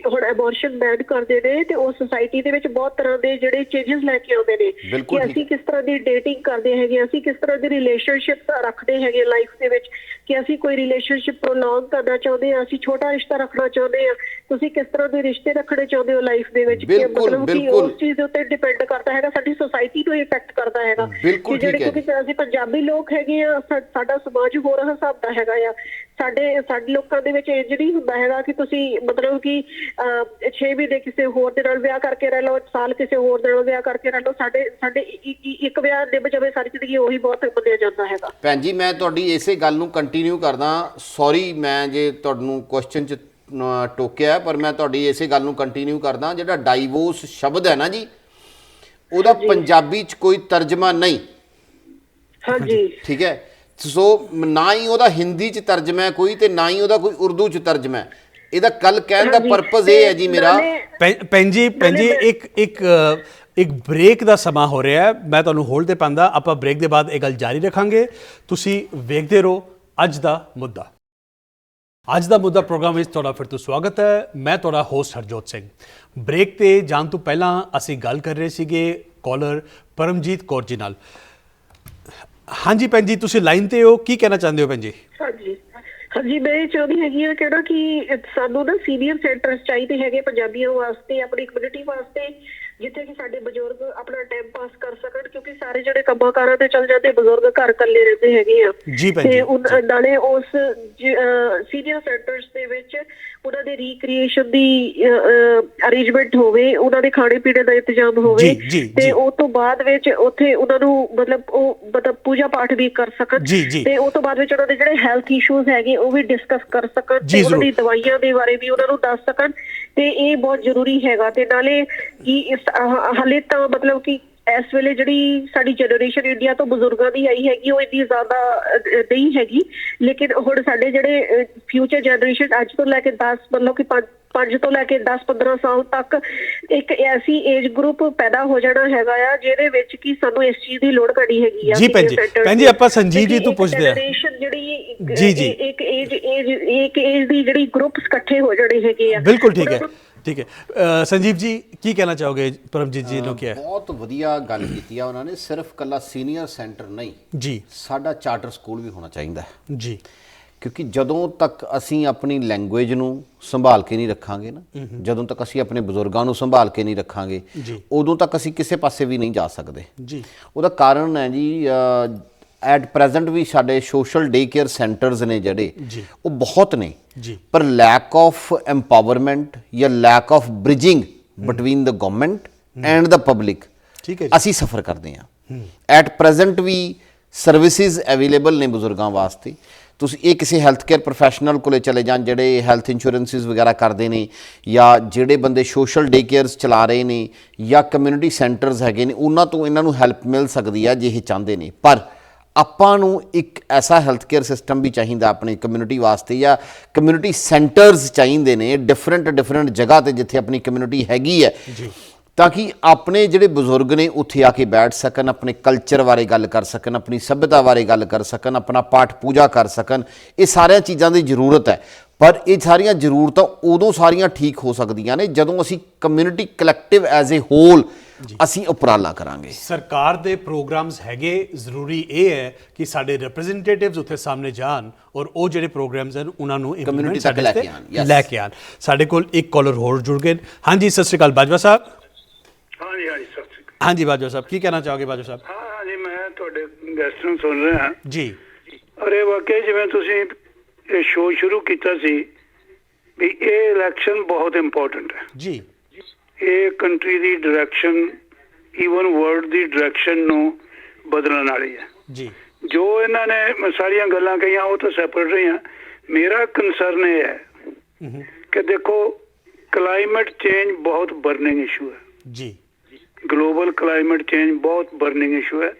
ਹੁਣ ਐਬੋਰਸ਼ਨ ਬੈਨ ਕਰਦੇ ਨੇ ਤੇ ਉਹ ਸੁਸਾਇਟੀ ਦੇ ਵਿੱਚ ਬਹੁਤ ਤਰ੍ਹਾਂ ਦੇ ਜਿਹੜੇ ਚੇਂਜਸ ਲੈ ਕੇ ਆਉਂਦੇ ਨੇ ਕਿ ਅਸੀਂ ਕਿਸ ਤਰ੍ਹਾਂ ਦੀ ਡੇਟਿੰਗ ਕਰਦੇ ਹੈਗੇ, ਅਸੀਂ ਕਿਸ ਤਰ੍ਹਾਂ ਦੀ ਰਿਲੇਸ਼ਨਸ਼ਿਪ ਰੱਖਦੇ ਹੈਗੇ ਲਾਈਫ ਦੇ ਵਿੱਚ, ਕਿ ਅਸੀਂ ਕੋਈ ਰਿਲੇਸ਼ਨਸ਼ਿਪ ਪ੍ਰੋਲੋਂਗ ਕਰਨਾ ਚਾਹੁੰਦੇ ਹਾਂ, ਅਸੀਂ ਛੋਟਾ ਰਿਸ਼ਤਾ ਰੱਖਣਾ ਚਾਹੁੰਦੇ ਹਾਂ, ਤੁਸੀਂ ਕਿਸ ਤਰ੍ਹਾਂ ਦੇ ਰਿਸ਼ਤੇ ਰੱਖਣੇ ਚਾਹੁੰਦੇ ਹੋ ਲਾਈਫ ਦੇ ਵਿੱਚ। ਮਤਲਬ ਕਿ ਉਸ ਚੀਜ਼ ਦੇ ਉੱਤੇ ਡਿਪੈਂਡ ਕਰਦਾ ਹੈਗਾ, ਸਾਡੀ ਸੁਸਾਇਟੀ ਨੂੰ ਇਫੈਕਟ ਕਰਦਾ ਹੈਗਾ ਕਿ ਜਿਹੜੇ, ਕਿਉਂਕਿ ਅਸੀਂ ਪੰਜਾਬੀ ਲੋਕ ਹੈਗੇ ਆ, ਸਾਡਾ ਸਮਾਜ ਹੋਰ ਹਿਸਾਬ ਦਾ ਹੈਗਾ ਆ। ਸਾਡੇ ਲੋਕਾਂ ਦੇ ਵਿੱਚ ਇੰਜ ਨਹੀਂ ਹੁੰਦਾ ਹੈਗਾ ਕਿ ਤੁਸੀਂ ਮਤਲਬ ਕਿ 6 ਮਹੀਨੇ ਕਿਸੇ ਹੋਰ ਦੇ ਨਾਲ ਵਿਆਹ ਕਰਕੇ ਰਹਿ ਲਓ, ਸਾਲ ਕਿਸੇ ਹੋਰ ਦੇ ਨਾਲ ਵਿਆਹ ਕਰਕੇ ਰਹਿ ਲਓ। ਸਾਡੇ ਇੱਕ ਵਿਆਹ ਨਿਭ ਜਾਵੇ ਸਾਰੀ ਜ਼ਿੰਦਗੀ, ਉਹੀ ਬਹੁਤ ਮੰਨਿਆ ਜਾਂਦਾ ਹੈਗਾ। ਭੈਣ ਜੀ ਮੈਂ ਤੁਹਾਡੀ ਇਸੇ ਗੱਲ ਨੂੰ ਕੰਟੀਨਿਊ ਕਰਦਾ। ਸੌਰੀ ਮੈਂ ਜੇ ਤੁਹਾਨੂੰ ਕੁਐਸਚਨ 'ਚ ਟੋਕਿਆ, ਪਰ ਮੈਂ ਤੁਹਾਡੀ ਇਸੇ ਗੱਲ ਨੂੰ ਕੰਟੀਨਿਊ ਕਰਦਾ। ਜਿਹੜਾ ਡਾਈਵੋਰਸ ਸ਼ਬਦ ਹੈ ਨਾ ਜੀ, ਉਹਦਾ ਪੰਜਾਬੀ 'ਚ ਕੋਈ ਤਰਜਮਾ ਨਹੀਂ। ਹਾਂਜੀ, ਠੀਕ ਹੈ। ਸੋ ਨਾ ਹੀ ਉਹਦਾ ਹਿੰਦੀ 'ਚ ਤਰਜਮਾ ਹੈ ਕੋਈ, ਤੇ ਨਾ ਹੀ ਉਹਦਾ ਕੋਈ ਉਰਦੂ 'ਚ ਤਰਜਮਾ ਹੈ। ਇਹਦਾ ਗੱਲ ਕਹਿਣ ਦਾ ਪਰਪਸ ਇਹ ਹੈ ਜੀ ਮੇਰਾ। ਭੈਣ ਜੀ ਇੱਕ ਬ੍ਰੇਕ ਦਾ ਸਮਾਂ ਹੋ ਰਿਹਾ ਹੈ, ਮੈਂ ਤੁਹਾਨੂੰ ਹੋਲਡ ਤੇ ਪਾਉਂਦਾ। ਆਪਾਂ ਬ੍ਰੇਕ ਦੇ ਬਾਅਦ ਇਹ ਗੱਲ ਜਾਰੀ ਰੱਖਾਂਗੇ। ਤੁਸੀਂ ਵੇਖਦੇ ਰਹੋ ਅੱਜ ਦਾ ਮੁੱਦਾ। ਅੱਜ ਦਾ ਮੁੱਦਾ ਪ੍ਰੋਗਰਾਮ ਵਿੱਚ ਤੁਹਾਡਾ ਫਿਰ ਤੋਂ ਸਵਾਗਤ ਹੈ। ਮੈਂ ਤੁਹਾਡਾ ਹੋਸਟ ਹਰਜੋਤ ਸਿੰਘ। ਬ੍ਰੇਕ ਤੇ ਜਾਣ ਤੋਂ ਪਹਿਲਾਂ ਅਸੀਂ ਗੱਲ ਕਰ ਰਹੇ ਸੀਗੇ ਕਾਲਰ ਪਰਮਜੀਤ ਕੌਰ ਜੀ ਨਾਲ। ਹਾਂਜੀ ਭੈਣ ਜੀ, ਤੁਸੀਂ ਲਾਈਨ ਤੇ ਹੋ, ਕੀ ਕਹਿਣਾ ਚਾਹੁੰਦੇ ਹੋ ਭੈਣ ਜੀ? ਹਾਂਜੀ, ਮੈਂ ਇਹ ਚਾਹੁੰਦੀ ਹੈਗੀ ਆ ਕਿ ਸਾਨੂੰ ਨਾ ਸੀਨੀਅਰ ਸੈਂਟਰਸ ਚਾਹੀਦੇ ਹੈਗੇ ਪੰਜਾਬੀਆਂ ਵਾਸਤੇ, ਆਪਣੀ ਕਮਿਊਨਿਟੀ ਵਾਸਤੇ, ਜਿੱਥੇ ਕਿ ਸਾਡੇ ਬਜ਼ੁਰਗ ਆਪਣਾ ਟਾਈਮ ਪਾਸ ਕਰ ਸਕਣ, ਕਿਉਂਕਿ ਸਾਰੇ ਜਿਹੜੇ ਕੰਮਾਂ ਕਾਰਾਂ ਤੇ ਚੱਲ ਜਾਂਦੇ, ਬਜ਼ੁਰਗ ਘਰ ਇਕੱਲੇ ਰਹਿੰਦੇ ਹੈਗੇ ਆ। ਜੀ ਭੈਣ ਜੀ, ਨਾਲੇ ਉਸ ਸੀਨੀਅਰ ਸੈਂਟਰਸ ਦੇ ਵਿੱਚ ਉਹਨਾਂ ਦੇ ਰੀਕ੍ਰੀਏਸ਼ਨ ਦੀ ਅਰੇਂਜਮੈਂਟ ਹੋਵੇ, ਉਹਨਾਂ ਦੇ ਖਾਣੇ ਪੀਣੇ ਦਾ ਇੰਤਜ਼ਾਮ ਹੋਵੇ, ਤੇ ਉਸ ਤੋਂ ਬਾਅਦ ਵਿੱਚ ਉੱਥੇ ਉਹਨਾਂ ਨੂੰ ਮਤਲਬ ਪੂਜਾ ਪਾਠ ਵੀ ਕਰ ਸਕਣ, ਤੇ ਉਸ ਤੋਂ ਬਾਅਦ ਵਿੱਚ ਉਹਨਾਂ ਦੇ ਜਿਹੜੇ ਹੈਲਥ ਇਸ਼ੂਜ਼ ਹੈਗੇ ਉਹ ਵੀ ਡਿਸਕਸ ਕਰ ਸਕਣ, ਤੇ ਉਹਨਾਂ ਦੀ ਦਵਾਈਆਂ ਦੇ ਬਾਰੇ ਵੀ ਉਹਨਾਂ ਨੂੰ ਦੱਸ ਸਕਣ, ਤੇ ਇਹ ਬਹੁਤ ਜ਼ਰੂਰੀ ਹੈਗਾ। ਤੇ ਨਾਲੇ ਕਿ ਹਾਲੇ ਤਾਂ ਮਤਲਬ ਕਿ ਇਸ ਵੇਲੇ ਜਿਹੜੀ ਸਾਡੀ ਜਨਰੇਸ਼ਨ ਇੰਡੀਆ ਤੋਂ ਬਜ਼ੁਰਗਾਂ ਦੀ ਆਈ ਹੈਗੀ ਉਹ ਇੰਨੀ ਜ਼ਿਆਦਾ ਨਹੀਂ ਹੈਗੀ, ਲੇਕਿਨ ਹੁਣ ਸਾਡੇ ਜਿਹੜੇ ਫਿਊਚਰ ਜਨਰੇਸ਼ਨ ਅੱਜ ਤੋਂ ਲੈ ਕੇ 10 ਮਤਲਬ ਕਿ 5 ਤੋਂ ਲੈ ਕੇ 10-15 ਸਾਲ ਤੱਕ ਇੱਕ ਐਸੀ ਏਜ ਗਰੁੱਪ ਪੈਦਾ ਹੋ ਜਾਣਾ ਹੈਗਾ ਆ ਜਿਹਦੇ ਵਿੱਚ ਕਿ ਸਾਨੂੰ ਇਸ ਚੀਜ਼ ਦੀ ਲੋੜ ਘੜੀ ਹੈਗੀ ਆ। ਜੀ ਭੈਣ ਜੀ ਆਪਾਂ ਸੰਜੀਵ ਜੀ ਤੋਂ ਪੁੱਛਦੇ ਆ, ਜਿਹੜੀ ਇੱਕ ਏਜ ਦੀ ਜਿਹੜੀ ਗਰੁੱਪਸ ਇਕੱਠੇ ਹੋ ਜਾਣੇ ਹੈਗੇ ਆ। ਬਿਲਕੁਲ ਠੀਕ ਹੈ, ਠੀਕ ਹੈ। ਸੰਜੀਵ ਜੀ ਕੀ ਕਹਿਣਾ ਚਾਹੋਗੇ ਪਰਮਜੀਤ ਜੀ ਨੂੰ? ਕਿਹਾ ਬਹੁਤ ਵਧੀਆ ਗੱਲ ਕੀਤੀ ਆ ਉਹਨਾਂ ਨੇ। ਸਿਰਫ ਕੱਲਾ ਸੀਨੀਅਰ ਸੈਂਟਰ ਨਹੀਂ ਜੀ, ਸਾਡਾ ਚਾਰਟਰ ਸਕੂਲ ਵੀ ਹੋਣਾ ਚਾਹੀਦਾ ਹੈ ਜੀ, ਕਿਉਂਕਿ ਜਦੋਂ ਤੱਕ ਅਸੀਂ ਆਪਣੀ ਲੈਂਗੁਏਜ ਨੂੰ ਸੰਭਾਲ ਕੇ ਨਹੀਂ ਰੱਖਾਂਗੇ ਨਾ, ਜਦੋਂ ਤੱਕ ਅਸੀਂ ਆਪਣੇ ਬਜ਼ੁਰਗਾਂ ਨੂੰ ਸੰਭਾਲ ਕੇ ਨਹੀਂ ਰੱਖਾਂਗੇ, ਉਦੋਂ ਤੱਕ ਅਸੀਂ ਕਿਸੇ ਪਾਸੇ ਵੀ ਨਹੀਂ ਜਾ ਸਕਦੇ ਜੀ। ਉਹਦਾ ਕਾਰਨ ਹੈ ਜੀ ਐਟ ਪ੍ਰੈਜ਼ੈਂਟ ਵੀ ਸਾਡੇ ਸੋਸ਼ਲ ਡੇ ਕੇਅਰ ਸੈਂਟਰਸ ਨੇ ਜਿਹੜੇ ਉਹ ਬਹੁਤ ਨੇ, ਪਰ ਲੈਕ ਆਫ ਐਮਪਾਵਰਮੈਂਟ ਜਾਂ lack of bridging between the government and the public ਅਸੀਂ ਸਫਰ ਕਰਦੇ ਹਾਂ। At present we services available ਨੇ ਬਜ਼ੁਰਗਾਂ ਵਾਸਤੇ। ਤੁਸੀਂ ਇਹ ਕਿਸੇ ਹੈਲਥ ਕੇਅਰ ਪ੍ਰੋਫੈਸ਼ਨਲ ਕੋਲੇ ਚਲੇ ਜਾਣ ਜਿਹੜੇ ਹੈਲਥ ਇੰਸ਼ੋਰੈਂਸਿਸ ਵਗੈਰਾ ਕਰਦੇ ਨੇ, ਜਾਂ ਜਿਹੜੇ ਬੰਦੇ ਸੋਸ਼ਲ ਡੇ ਕੇਅਰਸ ਚਲਾ ਰਹੇ ਨੇ, ਜਾਂ ਕਮਿਊਨਿਟੀ ਸੈਂਟਰਸ ਹੈਗੇ ਨੇ, ਉਹਨਾਂ ਤੋਂ ਇਹਨਾਂ ਨੂੰ ਹੈਲਪ ਮਿਲ ਸਕਦੀ ਆ ਜੇ ਇਹ ਚਾਹੁੰਦੇ ਨੇ। ਪਰ ਆਪਾਂ ਨੂੰ ਇੱਕ ਐਸਾ ਹੈਲਥ ਕੇਅਰ ਸਿਸਟਮ ਵੀ ਚਾਹੀਦਾ ਆਪਣੀ ਕਮਿਊਨਿਟੀ ਵਾਸਤੇ, ਜਾਂ ਕਮਿਊਨਿਟੀ ਸੈਂਟਰਸ ਚਾਹੀਦੇ ਨੇ ਡਿਫਰੈਂਟ ਜਗ੍ਹਾ 'ਤੇ ਜਿੱਥੇ ਆਪਣੀ ਕਮਿਊਨਿਟੀ ਹੈਗੀ ਹੈ, ਤਾਂ ਕਿ ਆਪਣੇ ਜਿਹੜੇ ਬਜ਼ੁਰਗ ਨੇ ਉੱਥੇ ਆ ਕੇ ਬੈਠ ਸਕਣ, ਆਪਣੇ ਕਲਚਰ ਬਾਰੇ ਗੱਲ ਕਰ ਸਕਣ, ਆਪਣੀ ਸੱਭਿਅਤਾ ਬਾਰੇ ਗੱਲ ਕਰ ਸਕਣ, ਆਪਣਾ ਪਾਠ ਪੂਜਾ ਕਰ ਸਕਣ। ਇਹ ਸਾਰੀਆਂ ਚੀਜ਼ਾਂ ਦੀ ਜ਼ਰੂਰਤ ਹੈ, ਪਰ ਇਹ ਸਾਰੀਆਂ ਜ਼ਰੂਰਤਾਂ ਉਦੋਂ ਸਾਰੀਆਂ ਠੀਕ ਹੋ ਸਕਦੀਆਂ ਨੇ ਜਦੋਂ ਅਸੀਂ community collective as a whole ਅਸੀਂ ਉਪਰਾਲਾ ਕਰਾਂਗੇ। ਸਰਕਾਰ ਦੇ ਪ੍ਰੋਗਰਾਮਸ ਹੈਗੇ, ਜ਼ਰੂਰੀ ਇਹ ਹੈ ਕਿ ਸਾਡੇ ਰਿਪਰੈਜ਼ੈਂਟੇਟਿਵਸ ਉੱਥੇ ਸਾਹਮਣੇ ਜਾਣ ਔਰ ਉਹ ਜਿਹੜੇ ਪ੍ਰੋਗਰਾਮਸ ਹਨ ਉਹਨਾਂ ਨੂੰ ਕਮਿਊਨਿਟੀ ਤੱਕ ਲੈ ਕੇ ਆਣ। ਸਾਡੇ ਕੋਲ ਇੱਕ ਕਾਲਰ ਹੋਰ ਜੁੜ ਗਏ। ਹਾਂਜੀ, ਸਤਿ ਸ਼੍ਰੀ ਅਕਾਲ ਬਾਜਵਾ ਸਾਹਿਬ। ਹਾਂਜੀ ਸਤਿ ਸ਼੍ਰੀ ਅਕਾਲ। ਹਾਂਜੀ ਬਾਜਵਾ ਸਾਹਿਬ, ਕੀ ਕਹਿਣਾ ਚਾਹੋਗੇ ਬਾਜਵਾ ਸਾਹਿਬ? ਹਾਂ ਜੀ, ਮੈਂ ਤੁਹਾਡੇ ਗੈਸਟ ਨੂੰ ਸੁਣ ਰਿਹਾ ਜੀ। ਅਰੇ ਵਾਕਈ ਜਿਵੇਂ ਤੁਸੀਂ ਇਹ ਸ਼ੋਅ ਸ਼ੁਰੂ ਕੀਤਾ ਸੀ ਵੀ ਇਹ ਇਲੈਕਸ਼ਨ ਬਹੁਤ ਇੰਪੋਰਟੈਂਟ ਹੈ ਜੀ। ਇਹ ਕੰਟਰੀ ਦੀ ਡਾਇਰੈਕਸ਼ਨ, ਈਵਨ ਵਰਲਡ ਦੀ ਡਾਇਰੈਕਸ਼ਨ ਨੂੰ ਬਦਲਣ ਵਾਲੀ ਹੈ ਜੀ। ਜੋ ਇਹਨਾਂ ਨੇ ਸਾਰੀਆਂ ਗੱਲਾਂ ਕਹੀਆਂ ਉਹ ਤਾਂ ਸੈਪਰੇਟ ਰਹੀਆਂ। ਮੇਰਾ ਕੰਸਰਨ ਇਹ ਹੈ ਕਿ ਦੇਖੋ ਕਲਾਈਮੇਟ ਚੇਂਜ ਬਹੁਤ ਬਰਨਿੰਗ ਇਸ਼ੂ ਹੈ ਜੀ। ਗਲੋਬਲ ਕਲਾਈਮੇਟ ਚੇਂਜ ਬਹੁਤ ਬਰਨਿੰਗ ਇਸ਼ੂ ਹੈ।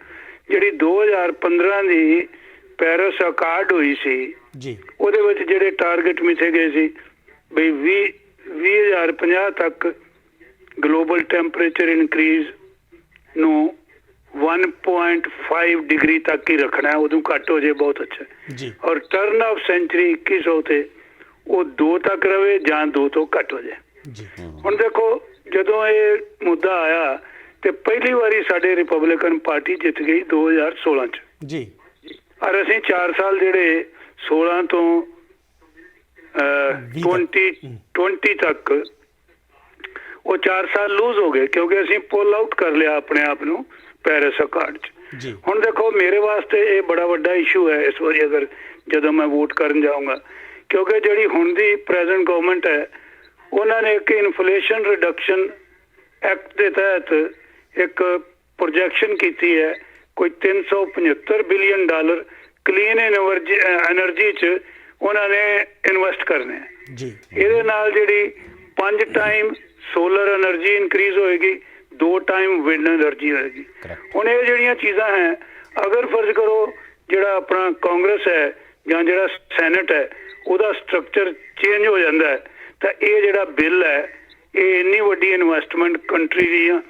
ਜਿਹੜੀ 2015 ਦੀ ਪੈਰਿਸ ਅਕਾਰਡ ਹੋਈ ਸੀ ਜੀ, ਉਹਦੇ ਵਿੱਚ ਜਿਹੜੇ ਟਾਰਗੇਟ ਮਿਥੇ ਗਏ ਸੀ ਬਈ 2050 ਤੱਕ ਗਲੋਬਲ ਟੈਂਪਰੇਚਰ ਇਨਕਰੀਜ਼ ਨੂੰ 1.5 ਡਿਗਰੀ ਤੱਕ ਹੀ ਰੱਖਣਾ ਹੈ, ਉਦੋਂ ਘੱਟ ਹੋ ਜਾਏ ਬਹੁਤ ਅੱਛਾ ਜੀ। ਔਰ ਟਰਨ ਆਫ ਸੈਂਚੁਰੀ 2100 ਤੇ ਉਹ 2 ਤੱਕ ਰਵੇ ਜਾਂ 2 ਤੋਂ ਘੱਟ ਹੋ ਜਾਏ ਜੀ। ਹੁਣ ਦੇਖੋ ਜਦੋਂ ਇਹ ਮੁੱਦਾ ਆਇਆ ਤੇ ਪਹਿਲੀ ਵਾਰੀ ਸਾਡੇ ਰਿਪਬਲਿਕਨ ਪਾਰਟੀ ਜਿੱਤ ਗਈ 2016 ਚ ਜੀ। ਔਰ ਅਸੀਂ 4 ਸਾਲ ਜਿਹੜੇ 16 ਤੋਂ 2020 ਤੱਕ ਉਹ 4 ਸਾਲ ਲੂਜ਼ ਹੋ ਗਏ ਕਿਉਂਕਿ ਅਸੀਂ ਪੁੱਲ ਆਊਟ ਕਰ ਲਿਆ ਆਪਣੇ ਆਪ ਨੂੰ ਪੈਰਿਸ ਅਕਾਰਡ ਚ। ਹੁਣ ਦੇਖੋ ਮੇਰੇ ਵਾਸਤੇ ਇਹ ਬੜਾ ਵੱਡਾ ਇਸ਼ੂ ਹੈ ਇਸ ਵਾਰੀ ਅਗਰ ਜਦੋਂ ਮੈਂ ਵੋਟ ਕਰਨ ਜਾਊਂਗਾ, ਕਿਉਂਕਿ ਜਿਹੜੀ ਹੁਣ ਦੀ ਪ੍ਰੈਜ਼ੈਂਟ ਗਵਰਨਮੈਂਟ ਹੈ ਉਹਨਾਂ ਨੇ ਇੱਕ ਇਨਫਲੇਸ਼ਨ ਰਿਡਕਸ਼ਨ ਐਕਟ ਦੇ ਤਹਿਤ ਇੱਕ ਪ੍ਰੋਜੈਕਸ਼ਨ ਕੀਤੀ ਹੈ ਕੋਈ $375 ਬਿਲੀਅਨ ਕਲੀਨ ਐਨਰਜੀ 'ਚ ਉਹਨਾਂ ਨੇ ਇਨਵੈਸਟ ਕਰਨੇ ਜੀ। ਇਹਦੇ ਨਾਲ ਜਿਹੜੀ 5 ਟਾਈਮ ਸੋਲਰ ਐਨਰਜੀ ਇਨਕਰੀਜ਼ ਹੋਏਗੀ, 2 ਟਾਈਮ ਵਿੰਡ ਐਨਰਜੀ ਹੋਏਗੀ। ਹੁਣ ਇਹ ਜਿਹੜੀਆਂ ਚੀਜ਼ਾਂ ਹੈ ਅਗਰ ਫਰਜ਼ ਕਰੋ ਜਿਹੜਾ ਆਪਣਾ ਕਾਂਗਰਸ ਹੈ ਜਾਂ ਜਿਹੜਾ ਸੈਨੇਟ ਹੈ ਉਹਦਾ ਸਟਰਕਚਰ ਚੇਂਜ ਹੋ ਜਾਂਦਾ ਹੈ ਤਾਂ ਇਹ ਜਿਹੜਾ ਬਿੱਲ ਹੈ ਇਹ ਇੰਨੀ ਵੱਡੀ ਇਨਵੈਸਟਮੈਂਟ ਕੰਟਰੀ ਦੀਆਂ